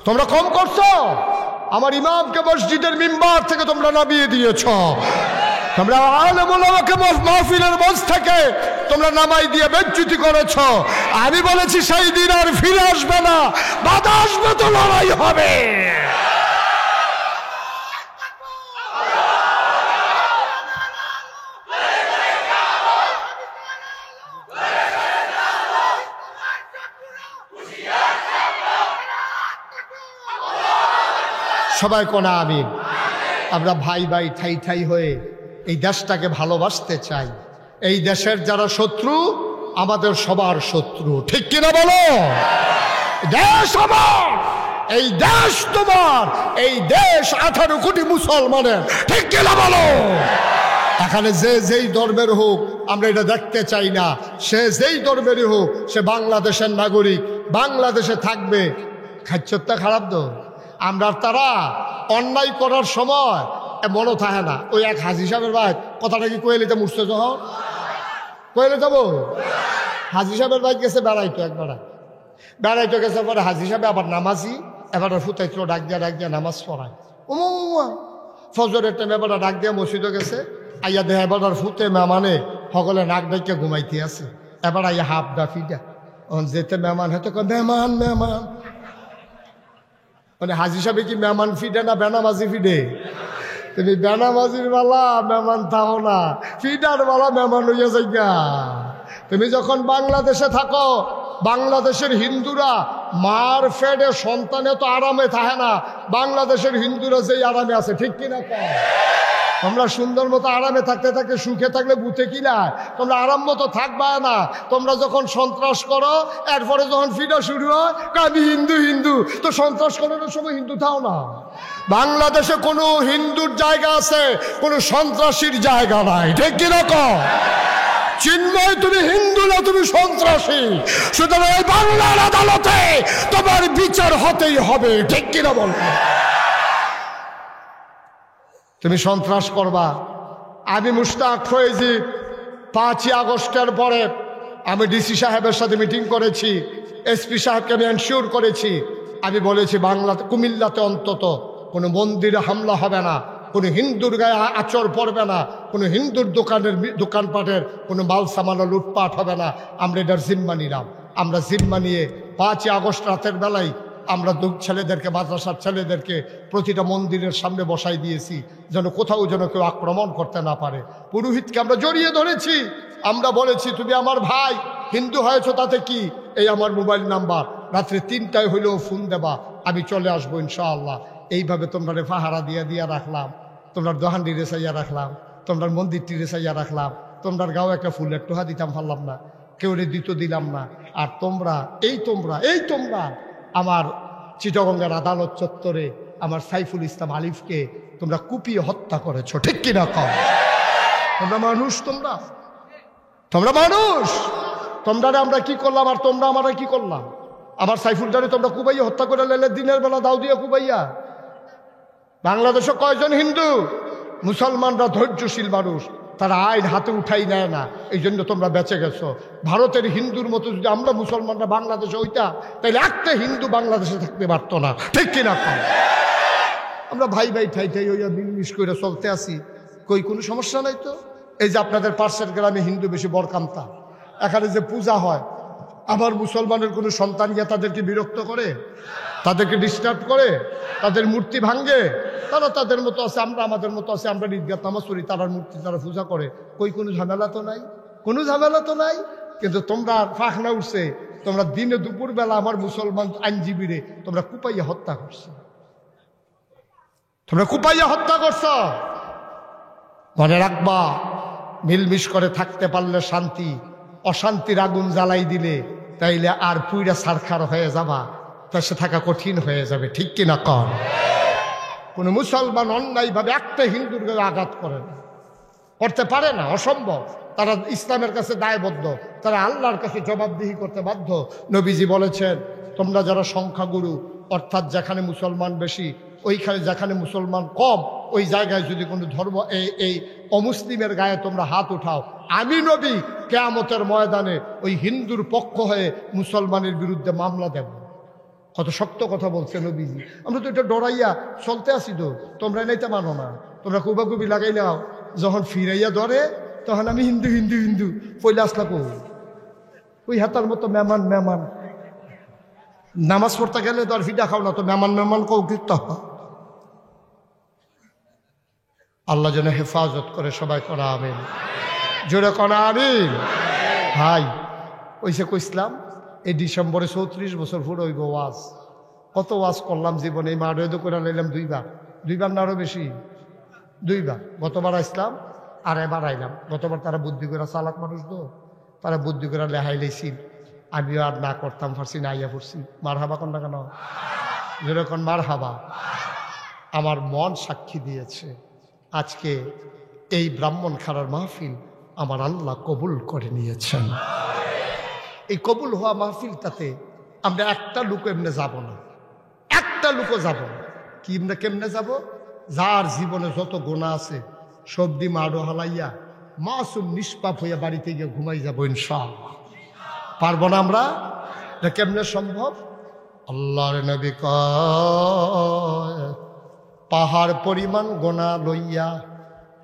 তোমরা কম করছো। আমার ইমামকে মসজিদের মিম্বার থেকে তোমরা নামিয়ে দিয়েছ, তোমরা আলেম ওলামাকে মাহফিলের মঞ্চ থেকে তোমরা নামাই দিয়ে বেজ্জতি করেছ। আমি বলেছি সেই দিন আর ফিরে আসবে না, বাধা আসবে তো লড়াই হবে। সবাই কোনা আমিন। আমরা ভাই ভাই ঠাই ঠাই হয়ে এই দেশটাকে ভালোবাসতে চাই। এই দেশের যারা শত্রু আমাদের সবার শত্রু। ঠিক কিনা বলো? দেশ আমার, এই দেশ তোমার, এই দেশ 18 কোটি মুসলমানের। ঠিক কিনা বলো? এখানে যে যেই ধর্মের হোক আমরা এটা দেখতে চাই না। সে যেই ধর্মেরই হোক, সে বাংলাদেশের নাগরিক, বাংলাদেশে থাকবে। খাচ্ছরটা খারাপ তো আমরা তারা অন্যায় করার সময় মনে থাকে না। ওই এক হাজি সাহেবের ভাই কথাটা কি কইলে মুছতে যখন কইলে যাবো, হাজি সাহেবের ভাই গেছে বেড়াইতো, একবার বেড়াইতো গেছে পরে হাজি সাহেব আবার নামাজি, এবার ফুটাইতো ডাক দিয়া নামাজ পড়ায়। ফজরের টাইম এবার ডাক দিয়া মসজিদে গেছে, আইয়া দেহ এবার ফুটে মেমানে সকলে নাক ডাকিয়া ঘুমাইতে আছে। এবার আইয়া হাফ ডাফিটা যেতে মেহমান হয়তো মেহমান মেহমান, মানে হাজি সাহেব কি মেহমান ফিডে না বেনামাজি ফিডে? তুমি বেনামাজির বালা মেহমান থাও না, ফিডার বালা মেহমান হইয়া যাই গা। তুমি যখন বাংলাদেশে থাকো, বাংলাদেশের হিন্দুরা মার ফেডে সন্তানে তো আরামে থাকে না, বাংলাদেশের হিন্দুরা যেই আরামে আছে, ঠিক কিনা কম? তোমরা সুন্দর মতো আরামে থাকতে থাকতে সুখে থাকলে বুঝে কি না, তোমরা আরাম মতো থাকবা না। তোমরা যখন সন্ত্রাস করো, এরপরে যখন ফিরা শুরু হয়, আমি হিন্দু হিন্দু, তো সন্ত্রাস করার সময় হিন্দু থাও না। বাংলাদেশে কোনো হিন্দুর জায়গা আছে, কোনো সন্ত্রাসীর জায়গা নাই, ঠিক কিরকম? চিন্ময়, তুমি হিন্দু না, তুমি সন্ত্রাসী। সুতরাং এই বাংলার আদালতে তোমার বিচার হতেই হবে, ঠিক কিনা বল? তুমি সন্ত্রাস করবা। আমি মুশতাক ফয়েজি 5ই আগস্টের পরে আমি ডিসি সাহেবের সাথে মিটিং করেছি, এসপি সাহেবকে আমি এনশিওর করেছি। আমি বলেছি বাংলাতে, কুমিল্লাতে অন্তত কোনো মন্দিরে হামলা হবে না, কোনো হিন্দুর গায়ে আচর পড়বে না, কোনো হিন্দুর দোকানপাটের কোনো মাল সামানো লুটপাট হবে না। আমরা এটার জিম্মা নিলাম। আমরা জিম্মা নিয়ে 5ই আগস্ট রাতের বেলায় আমরা ছেলেদেরকে, মাদ্রাসার ছেলেদেরকে প্রতিটা মন্দিরের সামনে বসাই দিয়েছি, যেন কোথাও যেন কেউ আক্রমণ করতে না পারে। পুরোহিতকে আমরা জড়িয়ে ধরেছি, আমরা বলেছি তুমি আমার ভাই, হিন্দু হয়েছ তাতে কি, এই আমার মোবাইল নাম্বার, রাত্রে 3টায় হইলেও ফোন দেবা, আমি চলে আসবো ইনশাআল্লাহ। এইভাবে তোমরা পাহারা দিয়ে রাখলাম, তোমরা দোহান্ডি রেসাইয়া রাখলাম, তোমরা মন্দিরটি রেসাইয়া রাখলাম, তোমরা গাও একটা ফুলের টোহা দিতাম পারলাম না, কেউ দিলাম না। আর তোমরা আমার চিটাগঙ্গের আদালত চত্বরে আমার সাইফুল ইসলাম আলিফকে তোমরা কুপিয়ে হত্যা করেছো, ঠিক কিনা কম? তোমরা মানুষ, তোমরা মানুষ। তোমরা আমরা কি করলাম আর তোমরা আমরা কি করলাম? আমার সাইফুলটারে তোমরা কুবাইয়া হত্যা করে লেলে, দিনের বেলা দাও দিয়ে কুবাইয়া। বাংলাদেশে কয়জন হিন্দু? মুসলমানরা ধৈর্যশীল মানুষ, তারা আইন হাতে উঠাই নেয় না, এই জন্য তোমরা বেঁচে গেছো। ভারতের হিন্দুর মতো যদি আমরা মুসলমানরা বাংলাদেশে হইতা, তাহলে একটা হিন্দু বাংলাদেশে থাকতে পারতো না, ঠিক কিনা? আমরা ভাই ভাই ঠাই হইয়া মিলমিশ করে চলতে আসি, কোনো সমস্যা নাই তো। এই যে আপনাদের পার্শ্বের গ্রামে হিন্দু বেশি বরকান্তা, এখানে যে পূজা হয়, আবার মুসলমানের কোনো সন্তান গিয়ে তাদেরকে বিরক্ত করে, তাদেরকে ডিস্টার্ব করে, তাদের মূর্তি ভাঙ্গে। তারা তাদের মতো আছে, আমরা আমাদের মতো আছে, আমরা ঈদগাহ নামাজ পড়ি, তারার মূর্তি তারা পূজা করে, কোনো ঝামেলা তো নাই, কোনো ঝামেলা তো নাই। কিন্তু তোমরা ফাঁকনা উঠছে, তোমরা দিনে দুপুরবেলা আমার মুসলমান আইনজীবীরে তোমরা কুপাইয়া হত্যা করছো, তোমরা কুপাইয়া হত্যা করছ। মনে রাখবা, মিলমিশ করে থাকতে পারলে শান্তি, অশান্তির আগুন জ্বালাই দিলে তাইলে আর পুইরা সারখার হয়ে যাবা, দেশে থাকা কঠিন হয়ে যাবে, ঠিক কিনা কম? কোন মুসলমান অন্যায়ভাবে একটা হিন্দুর গায়ে আঘাত করে না, করতে পারে না, অসম্ভব। তারা ইসলামের কাছে দায়বদ্ধ, তারা আল্লাহর কাছে জবাবদিহি করতে বাধ্য। নবীজি বলেছেন, তোমরা যারা সংখ্যাগুরু, অর্থাৎ যেখানে মুসলমান বেশি, ওইখানে যেখানে মুসলমান কম, ওই জায়গায় যদি কোনো ধর্ম এই অমুসলিমের গায়ে তোমরা হাত উঠাও, আমি নবী কিয়ামতের ময়দানে ওই হিন্দুর পক্ষ হয়ে মুসলমানের বিরুদ্ধে মামলা দেব। কত শক্ত কথা বলছে নবীজি। আমরা তো এটা ডরাইয়া চলতে আসি, তো তোমরা নাইতে মানো না, তোমরা কুবাকুবি লাগাই নাও, যখন ফিরাইয়া ধরে তখন আমি হিন্দু হিন্দু হিন্দু পয়লা আসলা কো ওই হাতার মতো মেহমান মেহমান। নামাজ পড়তে গেলে তো আর ফিটা খাও না, তো মেহমান মেহমান কৌ কীর্ত। আল্লাহ যেন হেফাজত করে, সবাই করা আমিন, জোরে করা আমিন। ভাই ওইসে কইসলাম, এই ডিসেম্বরে 34 বছর পুরো হইব ওয়াজ। কত ওয়াজ করলাম জীবনে, এই মাড়ে করে নিলাম দুইবার না আরো বেশি, 2বার। গতবার আসলাম আর এবার আইলাম। গতবার তারা বুদ্ধি করে, চালাক মানুষ তো, তারা বুদ্ধি করে লেহাই লেছিল, আমিও আর না করতাম পারছি না, আইয়া পড়ছি। মার হাবা কোনটা কেন, যেরকম মার হাবা। আমার মন সাক্ষী দিয়েছে, আজকে এই ব্রাহ্মণখানার মাহফিল আমার আল্লাহ কবুল করে নিয়েছেন। এই কবুল হওয়া মাহফিলটাতে আমরা একটা লোক এমনি যাব না, একটা লোকও যাব না। কেমনে যাব? যার জীবনে যত গোনা আছে সব দি মাডো হালাইয়া মাসুম নিষ্পাপ হইয়া বাড়িতে গিয়ে ঘুমাই যাব ইনশাআল্লাহ। পারবো না আমরা? এটা কেমনে সম্ভব? আল্লাহর নবী কয়, পাহাড় পরিমাণ গোনা লইয়া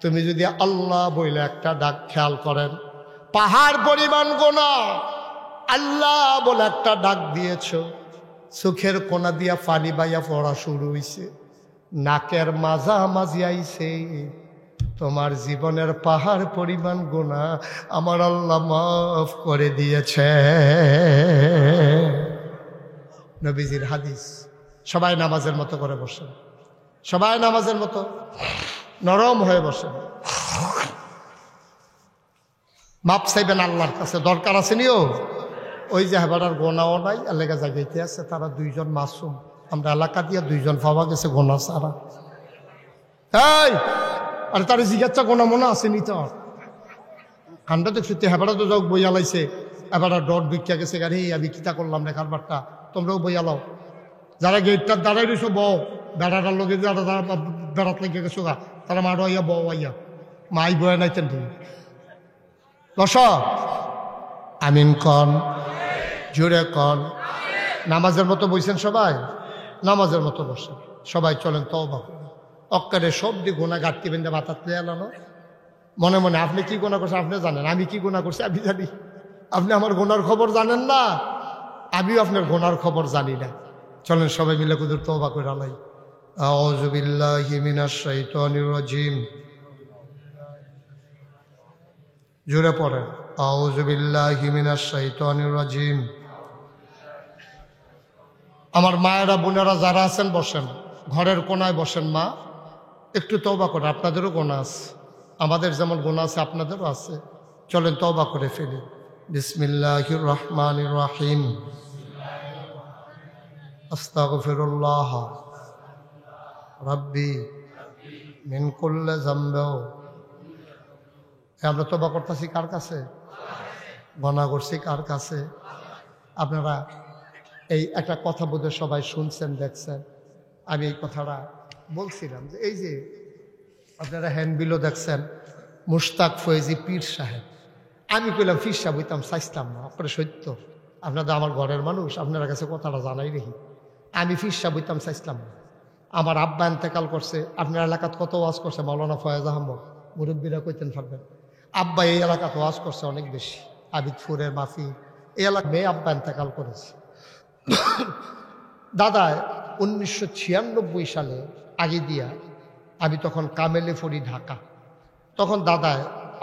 তুমি যদি আল্লাহ বইলে একটা ডাক খেয়াল করেন, পাহাড় পরিমাণ গোনা আল্লাহ বলে একটা ডাক দিয়েছ, চোখের কোনা দিয়া পানি বাইয়া পড়া শুরু হইছে, নাকের মাঝামাঝি আইছে, তোমার জীবনের পাহাড় পরিমাণ গুনাহ আমার আল্লাহ মাফ করে দিয়েছে। নবীজির হাদিস। সবাই নামাজের মতো করে বসেন, সবাই নামাজের মতো নরম হয়ে বসেন। মাপ চাইবেন আল্লাহর কাছে, দরকার আছে নিও। ওই যে হেবাটার গোনাও নাই, এলাকা জায়গাতে আছে, তারা দুইজন মাসুম। আমরা এলাকা দিয়ে দুইজন পাওয়া গেছে গোনা সারা। এই আর তার জিজ্ঞাসা গোনা মনে আসেনি তো খান্ডা দেখছি হেবাটা তো যাও বইয়া লাইছে, এবার ডট ভিক্ষা গেছে গাড়ি আমি কিতা করলাম না কারবারটা, তোমরাও বইয়া লাও। যারা গেটটার দাঁড়াই রয়েছো বউ, বেড়াটার লোকে যারা বেড়াত লেগে গেছো গা, তারা মারো আইয়া বউ আইয়া মাই বয়া নাইতেন ঠিক বস। আমিন কন, জোরে কন। নামাজের মতো বইছেন সবাই, নামাজের মতো বসেন সবাই। চলেন তওবা করুন। অক্কারে সব দিয়ে গোনা ঘাটতি বেঁধে মাথার তুলে এলানো। মনে মনে আপনি কি গোনা করছেন আপনি জানেন, আমি কি গোনা করছি আমি জানি। আপনি আমার গোনার খবর জানেন না, আমিও আপনার গোনার খবর জানি না। চলেন সবাই মিলে কুদুর তওবা করে আলাই। আউযু বিল্লাহি মিনাশ শাইতানির রাজিম। জোরে পড়েন, আউযু বিল্লাহি মিনাশ শাইতানির রাজিম। আমার মায়েরা বোনেরা যারা আছেন বসেন, ঘরের কোনায় বসেন। মা একটু তওবা করে, আপনাদেরও গোনা আছে, আমাদের যেমন গোনা আছে আপনাদেরও আছে। চলেন তওবা করে ফেলি। বিসমিল্লাহির রহমানির রহিম। আস্তাগফিরুল্লাহ রাব্বি মিন কুল্লি যামবি। আমরা তওবা করতেছি কার কাছে? গোনা করছি কার কাছে? আপনারা এই একটা কথা বোধহয় সবাই শুনছেন দেখছেন। আমি এই কথাটা বলছিলাম যে এই যে আপনারা হ্যান্ডবিলও দেখছেন, মুশতাক ফয়েজি পীর সাহেব। আমি কইলাম পীর সাহেব হইতাম, চাইতাম না। আপনারা সত্য, আপনারা আমার ঘরের মানুষ, আপনার কাছে কথাটা জানাই রেখি। আমি পীর সাহেব হইতাম চাইতাম না। আমার আব্বা এন্তেকাল করছে, আপনার এলাকাত কত ওয়াজ করছে মাওলানা ফয়েজ আহমদ, মুরব্বীরা কইতেন পারবেন। আব্বা এই এলাকাত ওয়াজ করছে অনেক বেশি, আবিদপুরের মাফি এই এলাকা মেয়ে আব্বা এন্তেকাল করেছে। দাদা 1996 সালে আগে দিয়া আমি তখন কামেলে ফরি ঢাকা। তখন দাদা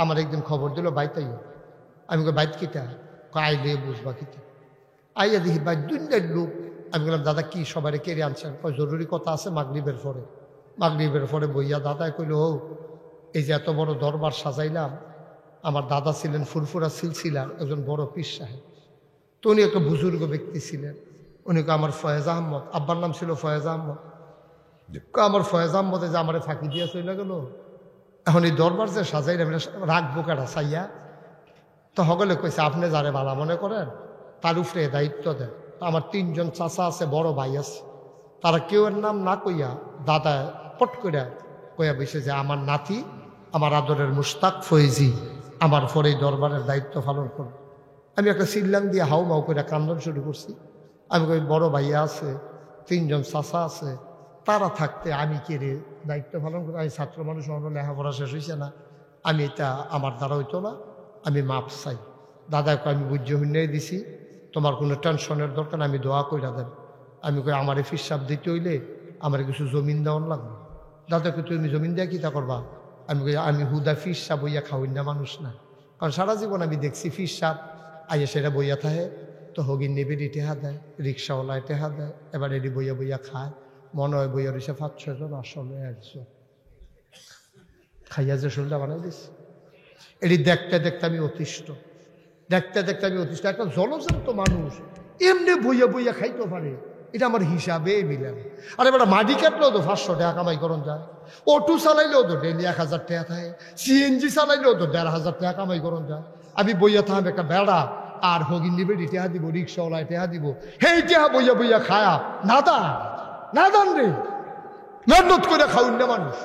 আমার একদিন খবর দিল বাইতাই। আমি কই বাইত কিটা? আইলে বুঝবা কিটা। আইয়া দেখি বাইত দুইটার লোক। আমি বললাম দাদা কি সবাই কেড়ে আনছেন? জরুরি কথা আছে মাগরিবের পরে। মাগরিবের পরে বইয়া দাদায় কইল, ও এই যে এত বড় দরবার সাজাইলাম, আমার দাদা ছিলেন ফুরফুরা সিলসিলার একজন বড় পীর সাহেব। তো উনি একটা বুজুর্গ ব্যক্তি ছিলেন। উনি আমার ফয়েজ আহমদ, আব্বার নাম ছিল ফয়েজ আহমদ। আমার ফয়েজ আহমদে যে আমার ফাঁকি দিয়ে চলে গেল, এখন এই দরবার যে সাজাই রাখবো কাটা চাইয়া। তো সকলে কইছে আপনি যারে ভালো মনে করেন তার উপরে দায়িত্ব দেন। আমার 3 জন চাচা আছে, বড় ভাই আছে, তারা কেউ এর নাম না কইয়া দাদা পট করে কইয়া বসে যে আমার নাতি আমার আদরের মুশতাক ফয়েজি আমার পরে এই দরবারের দায়িত্ব পালন করবে। আমি একটা সিল্লাং দিয়ে হাউ মাউ করে কান্দন শুরু করছি। আমি কই বড় ভাইয়া আছে, 3 জন চাচা আছে, তারা থাকতে আমি কে রে দায়িত্ব পালন করি? আমি ছাত্র মানুষ, অন্য লেখাপড়া শেষ হয়েছে না, আমি এটা আমার দ্বারা হইতো না, আমি মাপ চাই। দাদাকে আমি বুঝ্য হইনাই দিছি, তোমার কোনো টেনশনের দরকার, আমি দোয়া কইরা দেন। আমি কই আমার ফিসাব দিতে হইলে আমার কিছু জমিন দেওয়ান লাগবে। দাদাকে তুমি জমিন দেওয়া কী তা করবা? আমি কই আমি হুদা ফিসাব বইয়া খাওয়াই না মানুষ না, কারণ সারা জীবন আমি দেখছি ফিসাব আইয়া সেটা বইয়া থাকে, তো হগিন নেবে টেহা দেয়, রিক্সাওয়ালায় টেহা দেয়, এবার এটি বইয়া বইয়া খায়। মনে হয় বইয়া রয়েছে 5-6 জন, আসলে একজন খাইয়া যে শরীরটা বানাই দিচ্ছে। এটি দেখতে দেখতে আমি অতিষ্ঠ, দেখতে দেখতে আমি অতিষ্ঠ। একটা জলজান্ত মানুষ এমনি বইয়া বইয়া খাইতে পারে, এটা আমার হিসাবে মিলে না। আর এবার মাটি কাটলেও তো 500 টাকা কামাই করন যায়, অটো চালাইলেও তো ডেলি 1000 টাকা থাকে, সিএনজি চালাইলেও তো 1500 টাকা কামাই করন যায়। আমি বইয়া থাকবে একটা বেড়া আর হগিন নিবে টেহা দিব, রিক্সাওয়ালায় টেহা দিব, হেই টেহা বইয়া বইয়া খায়া নাদান রে মেহনত করে খাউন না মানুষ।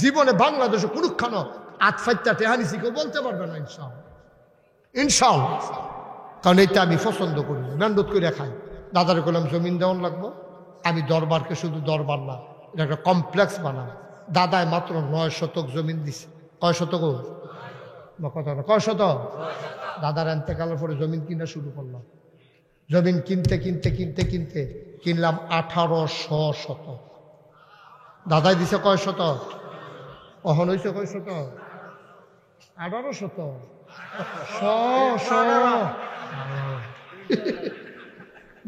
জীবনে বাংলাদেশে কোনখানো 8-5টা টেহা নিছি কেউ বলতে পারবে না ইনশাআল্লাহ। কারণ এইটা আমি পছন্দ করি, মেহনত করে খাই। দাদারে কইলাম জমিন দেওয়ান লাগবো। আমি দরবারকে শুধু দরবার না, এটা একটা কমপ্লেক্স বানাম। দাদায় মাত্র 9 শতক জমিন দিছে। কয় শতক? কথা না, কয় শতক? দাদার এন্তেকালের পরে জমিন কিনা শুরু করলাম। জমিন কিনতে কিনতে কিনতে কিনতে কিনলাম 1800 শতক। দাদাই দিছে কয় শতক? অহন হয়েছে কয় শত? 1800।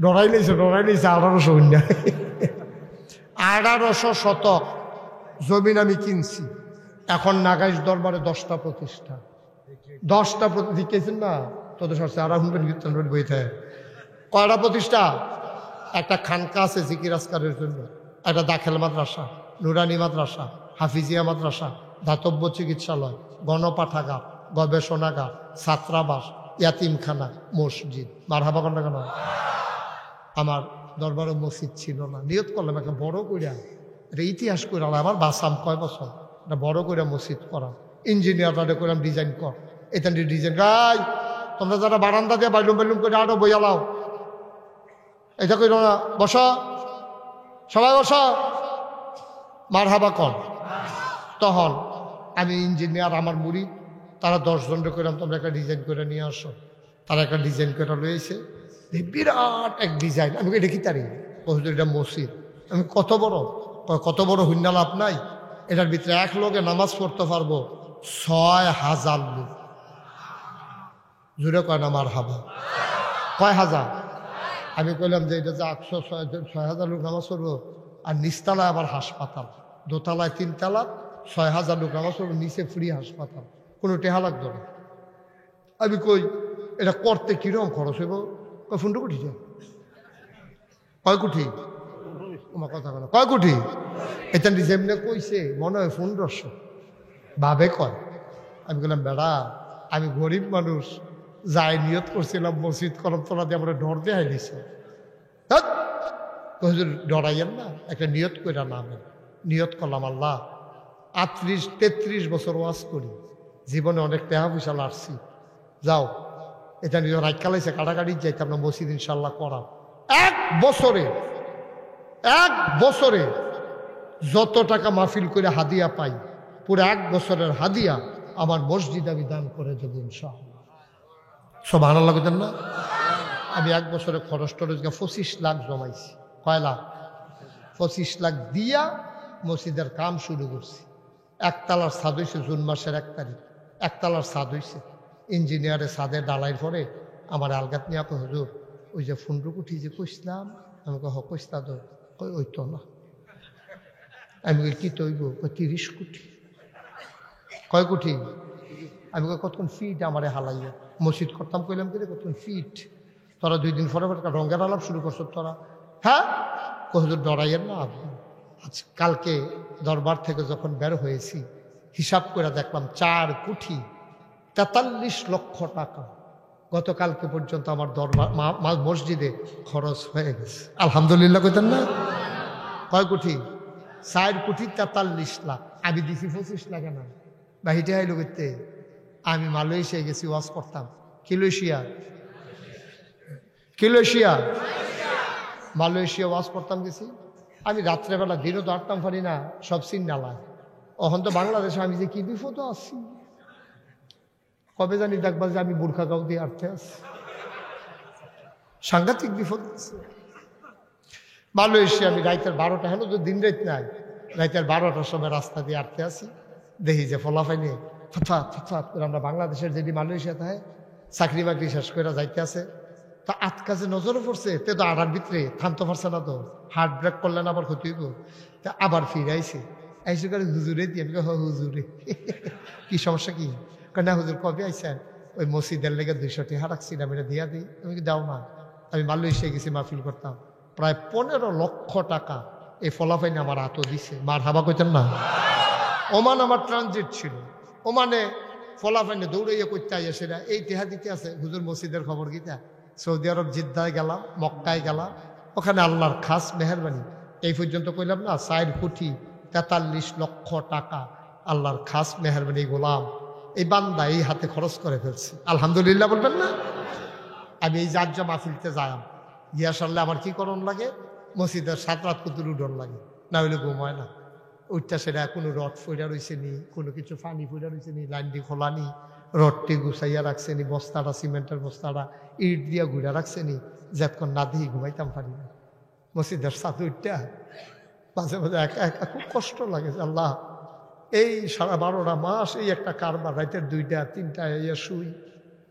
ডরাই নিয়েছে 1800 না। 1800 শতক জমিন আমি কিনছি। এখন নাগাইশ দরবারে 10টা প্রতিষ্ঠান, 10টা প্রতিষ্ঠান না তোদের সাথে আর শুনবেন কীর্তন বই থাকে। কয়টা প্রতিষ্ঠা? একটা খানকা আছে জিকির আসকারের জন্য, একটা দাখিল মাদ্রাসা, নুরানি মাদ্রাসা, হাফিজিয়া মাদ্রাসা, দাতব্য চিকিৎসালয়, গণপাঠাগার, গবেষণাগার, ছাত্রাবাস, ইয়াতিমখানা, মসজিদ। মারহাবা কন্যা কেন? আমার দরবারে মসজিদ ছিল না, নিয়ত করলাম একটা বড় কইরা, এটা ইতিহাস করে আমার বাসাম কয় বছর এটা বড় করে মসজিদ করা। ইঞ্জিনিয়ারটা করলাম ডিজাইন কর, এটা ডিজাইন গাই তোমরা যারা বারান্দা দিয়ে বাইলুম বাইলুম করে আরো বইয়ালাও, এটা কইল না, বস সবাই বস, মারহাবা কর। তখন আমি ইঞ্জিনিয়ার, আমার মুড়ি, তারা 10 জনকে কইলাম তোমরা একটা ডিজাইন করে নিয়ে আসো। তারা একটা ডিজাইন করে লইছে, বিরাট এক ডিজাইন। আমি দেখি তারি এটা মসজিদ। আমি কত বড় হুন্না লাভ নাই, এটার ভিতরে এক লোকে নামাজ পড়তে পারবো 6000 লোক। জুড়ে কয় না মারহাবা? কয় হাজার? আমি কইলাম যে এটা যে 6000 লোক নামাজ পড়বো, আর নিচতলায় আবার হাসপাতাল, দোতলায় 3 তলা, 6000 লোক নামাজ পড়বো, নিচে ফ্রি হাসপাতাল, কোনো টেহা লাগতো না। আমি কই এটা করতে কিরকম খরচ হইব? কয় 15 কোটি। কয় কোটি? আমার কথা বলো, কয় কোটি? এটা যেমনি কইছে মনে হয় 1500 ভাবে কয়। আমি বললাম বেড়া, আমি গরিব মানুষ, যাই নিয়ত করছিলাম মসজিদ করম, তোরা দিয়ে আমরা ডর দিয়ে হাইলিছে। ডরাইয়েন না, একটা নিয়ত করে নামে। নিয়ত করলাম আল্লাহ 33 বছর ওয়াজ করি, জীবনে অনেক টাকা পয়সা লাড়ছি, যাও এটা নিয়ে রাইকালাইছে কাটাকাটি যাইতাম না, মসজিদ ইনশাল্লাহ করাও। 1 বছরে যত টাকা মাহফিল করে হাদিয়া পাই, পুরো 1 বছরের হাদিয়া আমার মসজিদ আমি দান করে দেবো ইনশাআল্লাহ। সুবহানাল্লাহ কইতেন না? আমি 1 বছরে খরচ টরচ 25 লাখ জমাইছি। কয় লাখ? 25 লাখ দিয়া মসজিদের কাম শুরু করছি। 1 তালার ছাদ হয়েছে জুন মাসের 1 তারিখ, 1 তালার ছাদ হয়েছে। ইঞ্জিনিয়ারের ছাদে ডালাই পরে আমার আলগাত নিয়ে আপনি হুজুর ওই যে 15 কোটি যে কইসলাম, আমি কইসলা তো ওই তো না। আমি কি তৈব? 30 কোটি। কয় কোটি? আমি কতক্ষণ ফিট আমারে হালাইয়া মসজিদ করতাম, কইলাম কি কতক্ষণ ফিট। তোরা 2 দিন পরে রঙের আলাপ শুরু করছো তোরা। হ্যাঁ হুজুর ডরাইয়ের না। আজ কালকে দরবার থেকে যখন বের হয়েছি হিসাব করে দেখলাম 4 কোটি 43 লক্ষ টাকা গতকালকে পর্যন্ত আমার দরবার মসজিদে খরচ হয়ে গেছে। আলহামদুলিল্লাহ কইতেন না? কয় কোটি? 4 কোটি 43 লাখ। আমি দিছি 25 লাখ না বাহিটে হাইলো করতে। আমি মালয়েশিয়ায় গেছি ওয়াজ করতাম। মালয়েশিয়া ওয়াজ করতাম গেছি। আমি রাত্রেবেলা দিনও তো আটতাম পারি না, সব সিন নালায়। এখন তো বাংলাদেশে আমি যে কি বিপদ আছি, কবে জানি দেখবা যে আমি বুর্খা গাও দিয়ে আটতে আছি, সাংঘাতিক বিপদ আছে। মালয়েশিয়া আমি রাইতের 12টা, হলো তো দিন রাত নাই, রাইতের 12টার সময় রাস্তা দিয়ে আটতে আসি, দেখি যে ফলাফাই নিয়ে ফাত করে আমরা বাংলাদেশের যেটি মালয়েশিয়া থাকে চাকরি বাকরি শেষ করে যাইতে আছে। তা আটকাছে নজরে পড়ছে, তে তো আড়ার ভিতরে থামতে পারছে না, তো হার্ট ব্রেক করলেন আবার ক্ষতি হইব। তা আবার ফিরে আইসে করে হুজুরে দিয়ে আমি হুজুরে কি সমস্যা কি? না হুজুর কবে আইসেন? ওই মসজিদের লেগে 200 টাকা রাখছিলাম, এটা দিয়া দিই। তুমি কি দাও না? আমি মালয়েশিয়া গেছি মাহফিল করতাম, প্রায় 15 লক্ষ টাকা এই ফলাফাইনে আমার হাতও দিছে। মার হাবা কইতেন না? ওমান আমার ট্রানজিট ছিল, ওমানে ফলাফাইনে দৌড়াইয়া করতে আইয়া সেটা এই টেহা দিতে আছে। হুজুর মসজিদের খবর গীতা সৌদি আরব জিদ্দায় গেলাম, মক্কায় গেলাম, ওখানে আল্লাহর খাস মেহরবানি। এই পর্যন্ত কইলাম না 4 কোটি 43 লক্ষ টাকা আল্লাহর খাস মেহরবানি গোলাম এই বান্দা এই হাতে খরচ করে ফেলছে। আলহামদুলিল্লাহ বলবেন না? আমি এই যার মাহফিলতে যাইম গিয়া সারলে আমার কি করণ লাগে? মসজিদের 7 রাত কুতুর উডন লাগে, না হইলে ঘুম হয় না। ওইটা সেটা কোনো রড ফইরা রয়েছে নি, কোনো কিছু পানি ফইরা রয়েছে নি, লাইনটি খোলা নি, রডটি গুছাইয়া রাখছে নি, বস্তাটা সিমেন্টের বস্তাটা ইট দিয়া ঘুরা রাখছে নি, যতক্ষণ না দিয়ে ঘুমাইতাম পারি না। মসজিদের সাথে উঠটা মাঝে মাঝে একা একা খুব কষ্ট লাগে। আল্লাহ এই 12.5 মাস এই একটা কারবার, রাতের 2টা 3টা ইয়া শুই,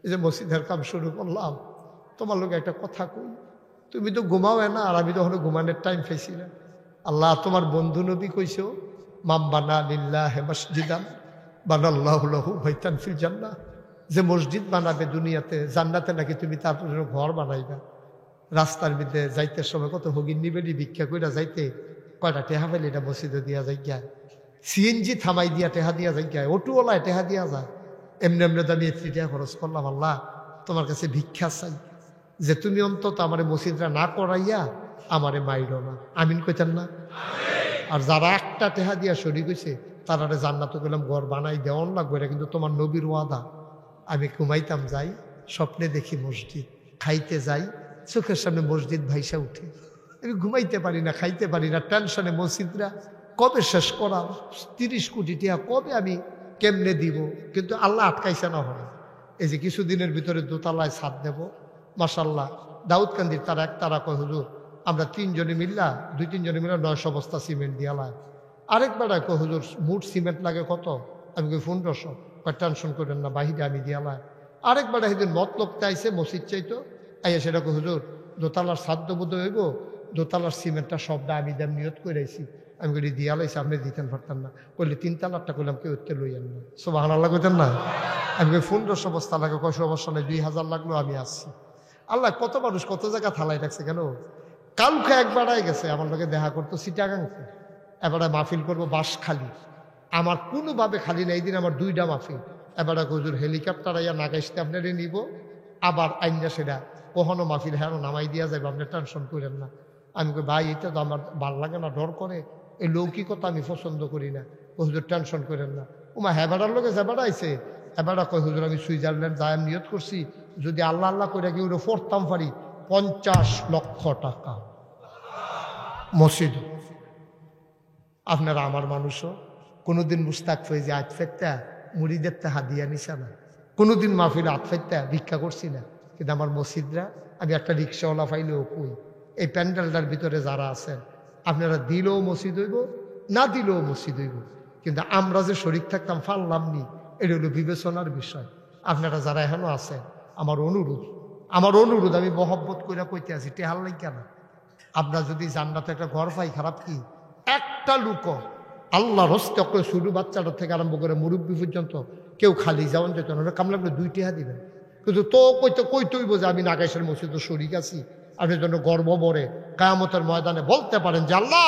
এই যে মসজিদের কাম শুরু করলাম, তোমার লোক একটা কথা কই, তুমি তো ঘুমাও না, আর আমি তখন ঘুমানোর টাইম পাইছিলাম। আল্লাহ তোমার বন্ধু নবী কইছো, মাম বানা লিল্লাহি মসজিদান বানাল্লাহু লাহু বাইতান ফিল জান্নাহ, যে মসজিদ বানাবে দুনিয়াতে, জান্নাতে নাকি তুমি তার জন্য ঘর বানাইবা। রাস্তার মধ্যে যাইতে সময় কত হগিন নিবেনি ভিক্ষা কইরা যাইতে, কয়টা টেহা পাইলে এটা মসজিদে দিয়া যাই গিয়া, সিএনজি থামাই দিয়া টেহা দিয়া যাই গিয়া, অটোওয়ালায় টেহা দিয়া যায়, এমনি এমনি দামি 3 টাকা খরচ করলাম। আল্লাহ তোমার কাছে ভিক্ষা চাই যে তুমি অন্তত আমার মসজিদরা না করাইয়া আমারে মাইরো না। আমিন কইতেন না? আর যারা একটা টেহা দিয়া শরীক হইছে তারা জান্নাতে গেলাম ঘর বানাই দেওয়ান লাগবে, এটা কিন্তু তোমার নবীর ওয়াদা। আমি ঘুমাইতাম যাই, স্বপ্নে দেখি মসজিদ, খাইতে যাই, চোখের সামনে মসজিদ ভাইসা উঠে, আমি ঘুমাইতে পারি না, খাইতে পারি না, টেনশনে মসজিদরা কবে শেষ করাম, 30 কোটি টাকা কবে আমি কেমনে দিব, কিন্তু আল্লাহ আটকাইছে না হয়। এই যে কিছুদিনের ভিতরে 2 তলায় ছাদ দেব, মাশাল্লাহ। দাউদকান্দির তারা এক তারা কয় হুজুর আমরা 2-3 জনে মিল্লা 900 বস্তা সিমেন্ট দিয়ালাম। আরেক বেড়ায় কয় হুজুর মুঠ সিমেন্ট লাগে কত, আমি কই 1500, কয় টেনশন করেন না বাহিরে আমি দিয়ালাম। আরেক বেড়া সেদিন মতলবতে আইসে মসজিদ চাইতো, আইয়া সেটা কয় হুজুর 2 তলার ছাদ বোধ হইব, 2 তলার সিমেন্টটা সবটা আমি দাম নিয়ত করে আইছি। আমি কই দিয়ালাইছি, আপনি দিতেন পারতেন না, কইলে 3 তলারটা করলাম কেউ উঠতে লইয়েন না, সুবহানাল্লাহ কইতেন না। আমি কই 1500 বস্তা লাগে, কয় সমস্যা নেই, 2000 লাগলো আমি আসছি। আল্লাহ কত মানুষ কত জায়গা থালাই রাখছে কেন। কালকে একবারাই গেছে আমার লোকে দেখা করতো চিটাগাংতে, এবারে মাহফিল করবো বাঁশখালী, আমার কোনোভাবে খালি নেই, এই দিন আমার 2টা মাহফিল। এবারে হুজুর হেলিকপ্টার আইয়া নাগাইতে আপনারে নিব, আবার আইনা সেটা কখনো মাহফিল হ্যাঁ নামাই দিয়া যাবে, আপনি টেনশন করেন না। আমি কই ভাই এটা তো আমার ভাল লাগে না, ডর করে, এই লৌকিকতা আমি পছন্দ করি না, হুজুর টেনশন করেন না। ওমা হেবাডার লোকে যেবাডা আইছে, এবারে কই হুজুর আমি সুইজারল্যান্ড যাই নিয়ত করছি, যদি আল্লাহ আল্লাহ করে কি ওটা পড়তাম পারি 50 লক্ষ টাকা মসজিদ। আপনারা আমার মানুষও কোনোদিন মুস্তাক ফয়েজে আজ ফেরতা মুড়িদের তা হাদিয়া নিছে না, কোনোদিন মাহফিল আত ফেরতা ভিক্ষা করছি না, কিন্তু আমার মসজিদরা আমি একটা রিক্সাওয়ালা পাইলেও কই, এই প্যান্ডেলটার ভিতরে যারা আছেন আপনারা দিলেও মসজিদ হইব, না দিলেও মসজিদ হইব, কিন্তু আমরা যে শরীক থাকতাম পারলাম নি, এটা হলো বিবেচনার বিষয়। আপনারা যারা এখনো আছেন আমার অনুরোধ আমি মহব্বত করে কইতে আছি, টেহাল নাই কেন, আপনার যদি জান্নাতে একটা ঘর পাই খারাপ কি, একটা লোক আল্লাহ রস্তে করে শুরু বাচ্চাটা থেকে আরম্ভ করে মুরব্বী পর্যন্ত কেউ খালি যাওয়ান যেত না, কামলা আপনি 2 টাকা দিবেন, কিন্তু তো কইতইব যে আমি নাগাইশের মসজিদে শরীক আছি, আপনি জন্য গর্ব বরে কায়ামতের ময়দানে বলতে পারেন যে আল্লাহ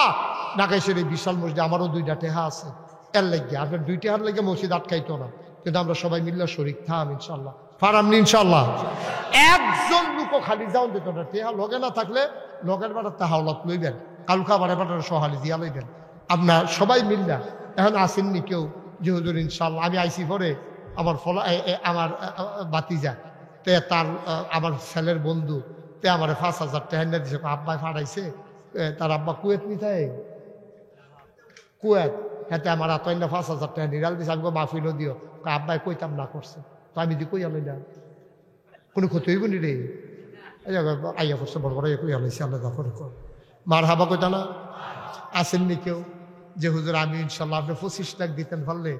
নাগাইশের এই বিশাল মসজিদে আমারও 2টা টেহা আছে, এর লাগিয়ে আপনার 2 টাকার লেগে মসজিদ আটকাইতো না, কিন্তু আমরা সবাই মিললে শরীক থাম ইনশাল্লাহ, পারামনি ইনশাল্লাহ। একজন লোকও খালি যাওন যেত না, টেহা লগে না থাকলে লগের বেড়ার তাহাওলাত লইবেন, কালুকা বারে বাটার সহালি দিয়া লইবেন, আপনার সবাই মিললা। এখন আসেননি কেউ যে হুজুর ইনশাল্লাহ আমি আইসি পরে আমার আমার বাতিজা তে তার আমার ছেলের বন্ধু তে আমার 5000 টাকা এনে দিছে, আব্বাই ফাটাইছে, তার আব্বা কুয়েত নিতাই কুয়েত, হাতে আমার আতইনা 5000 টাকা নিরাল দিছে। আমি মাহফিলও দিও, আব্বাই কইতাম না করছে, তো আমি দি কই আলাইলাম, কোনো ক্ষতি হইব নি রে, আইয়া করছে বড় বড় কই আলাইছে, আলাদা করে মার হাবা কইতা না। আসেননি কেউ যে হুজুর আমি ইনশাল্লাহ আপনি 25 লাখ দিতেন পারলে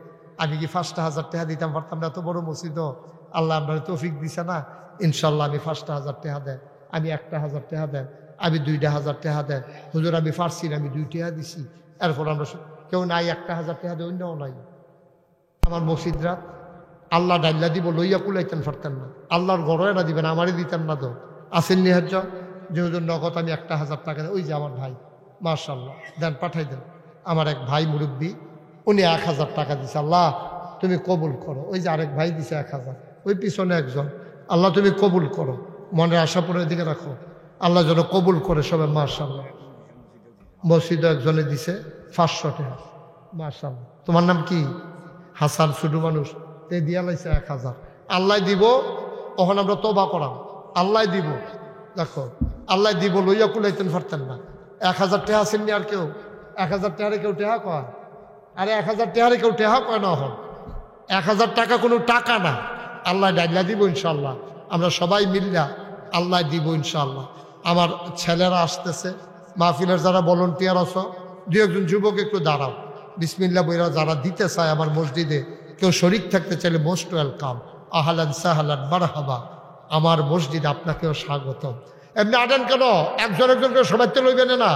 আমি কি 5,000 টাকা দিতাম পারতাম না, এত বড় মসজিদ আল্লাহ আপনার তৌফিক দিছে না, ইনশাল্লাহ আমি 5,000 টাকা দেন, আমি 1,000 টাকা দেন, আমি 2,000 টাকা দেন, হুজুর আমি পারছি না আমি 2 টাকা দিছি, এরপর আমরা কেউ নাই 1,000 টাকা দেয়, অন্যও নাই। আমার মসজিদরা আল্লাহ ডাইল্লা দিব লইয়া কুলাইতেন পারতেন না, আল্লাহর গড়েরা দিবেন আমারই দিতেন না, তো আসেন নিহাজ্য যে হুজুর নগদ আমি 1,000 টাকা দেন, ওই যে আমার ভাই মাশাআল্লাহ দেন পাঠাই দেন, আমার এক ভাই মুরব্বী উনি 1,000 টাকা দিছে, আল্লাহ তুমি কবুল করো। ওই যে আরেক ভাই দিছে 1,000, ওই পিছনে একজন, আল্লাহ তুমি কবুল করো, মনের আশা পরে দিকে রাখো, আল্লাহ যেন কবুল করে সবাই মাশাআল্লাহ। মসজিদে একজনে দিছে 500 টাকা, মাশাআল্লাহ। তোমার নাম কি? হাসান, ছোট মানুষ, তে দিয়া লাইছে 1,000, আল্লাহ দিব, তখন আমরা তওবা করাম, আল্লাহ দিব, দেখো আল্লাহ দিব, লইয়া কুলাইতেন পারতেন না। 1,000 টাকা আসেননি আর কেউ, 1,000 টাকারে কেউ টেহা কয়, আরে 1,000 টাকারে কেউ টেহা কয় না, হন 1,000 টাকা কোনো টাকা না, আল্লাহ ডাইলা দিব ইনশাল্লাহ, আমরা সবাই মিল্লা আল্লাহ দিব ইনশাল্লাহ। আমার ছেলেরা আসতেছে, মাহফিলের যারা ভলান্টিয়ার আছো 2-1 যুবক একটু দাঁড়াও, বিসমিল্লাহ বইরা যারা দিতে চায় আমার মসজিদে, কেউ শরিক থাকতে চাইলে মোস্ট ওয়েলকাম, আহলান সাহালান মারহাবা, আমার মসজিদে আপনাকেও স্বাগতম। এমনি আটেন কেন, একজন একজন করে সবাই তো লইবেন না,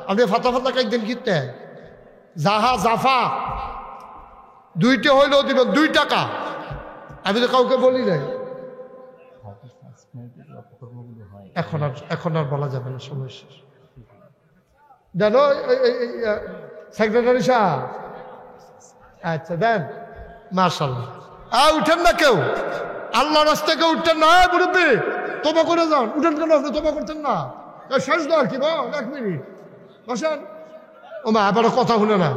আপনি ফাতা ফাতা একদিন কিনতে জাহা জাফা দুইটা হইলেও দিবেন 2 টাকা, আমি তো কাউকে বলি নাই। এখন আর বলা যাবে না, সময় শেষ। জানো সেক্রেটারি সাহেব, আচ্ছা দেন, মাশাআল্লাহ। উঠেন না কেউ, আল্লাহ রাস্তায় কেউ উঠতেন না। মুরব্বী তোবা করে যান, উঠেন কেন, আপনি তোবা করতেন না? শেষ দর কি বল, 1 মিনিট বসেন। ও মা আবার কথা শুনে না,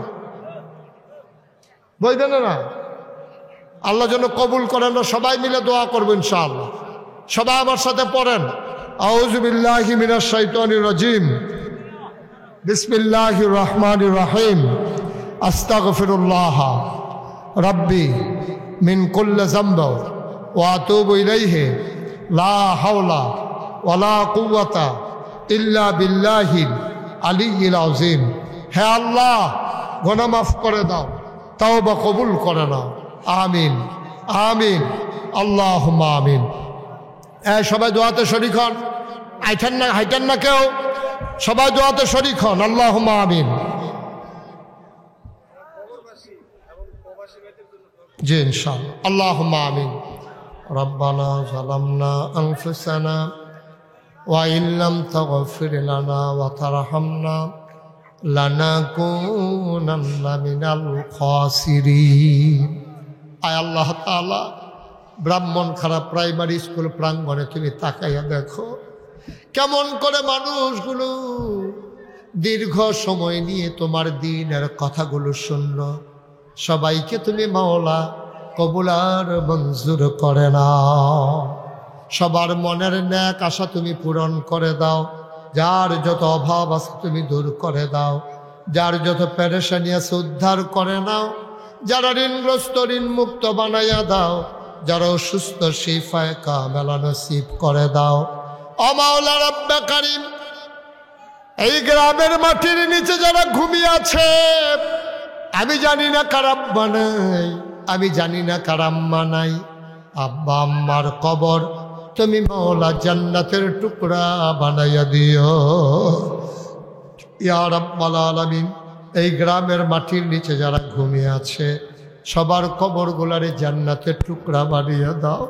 বইবেন না। আল্লাহ যেন কবুল করেন, সবাই মিলে দোয়া করবো ইনশাআল্লাহ। সবাই আমার সাথে পড়েন, আউযু বিল্লাহি মিনাশ শাইতানির রাজিম, বিসমিল্লাহির রহমানির রহিম, আস্তাগফিরুল্লাহ রাব্বি মিন কুল্লি যামব ওয়া আতুবু ইলাইহি, লা হাওলা ওয়ালা কুওয়াতা ইল্লা বিল্লাহিল আলিয়্যিল আযীম। হে আল্লাহ, গুনাহ মাফ করে দাও, তাওবা কবুল করে নাও, আমিন আমিন আল্লাহুম্মা আমিন। সবাই দোয়াতে শরীক হন, হাইটেন না কেউ, সবাই দোয়াতে শরীক হন, আল্লাহুম্মা আমিন। জি ইনশাআল্লাহ, আল্লাহুম্মা আমিন। রব্বানা যালামনা আনফুসানা ওয়া ইন লাম তাগফির লানা ওয়া তারহামনা লানাকুনান্না মিনাল খাসিরিন। আয় আল্লাহ তাআলা, ব্রাহ্মণখানা প্রাইমারি স্কুল প্রাঙ্গণে তুমি তাকাইয়া দেখো কেমন করে মানুষগুলো দীর্ঘ সময় নিয়ে তোমার দ্বীনের কথাগুলো শুনল। সবাইকে তুমি মাওলা কবুল আর মঞ্জুর করে নাও। সবার মনের ন্যাক আশা তুমি পূরণ করে দাও। যার যত অভাব আছে তুমি দূর করে দাও। যার যত পেরেশানি আছে উদ্ধার করে নাও। যারা ঋণগ্রস্ত ঋণ মুক্ত বানাইয়া দাও। যারা অসুস্থ শিফায়ে কামেলা নসিব করে দাও। ও মাওলা রব্বে কারীম, এই গ্রামের মাটির নিচে যারা ঘুমিয়ে আছে, আমি জানি না কার আব্বা নাই, আমি জানি না কার আম্মা নাই। আব্বা আম্মার কবর তুমি মাওলা জান্নাতের টুকরা বানাইয়া দিও ইয়া রাব্বাল আলামিন। এই গ্রামের মাটির নিচে যারা ঘুমিয়ে আছে সবার কবরগুলারে জান্নাতের টুকরা বানিয়ে দাও।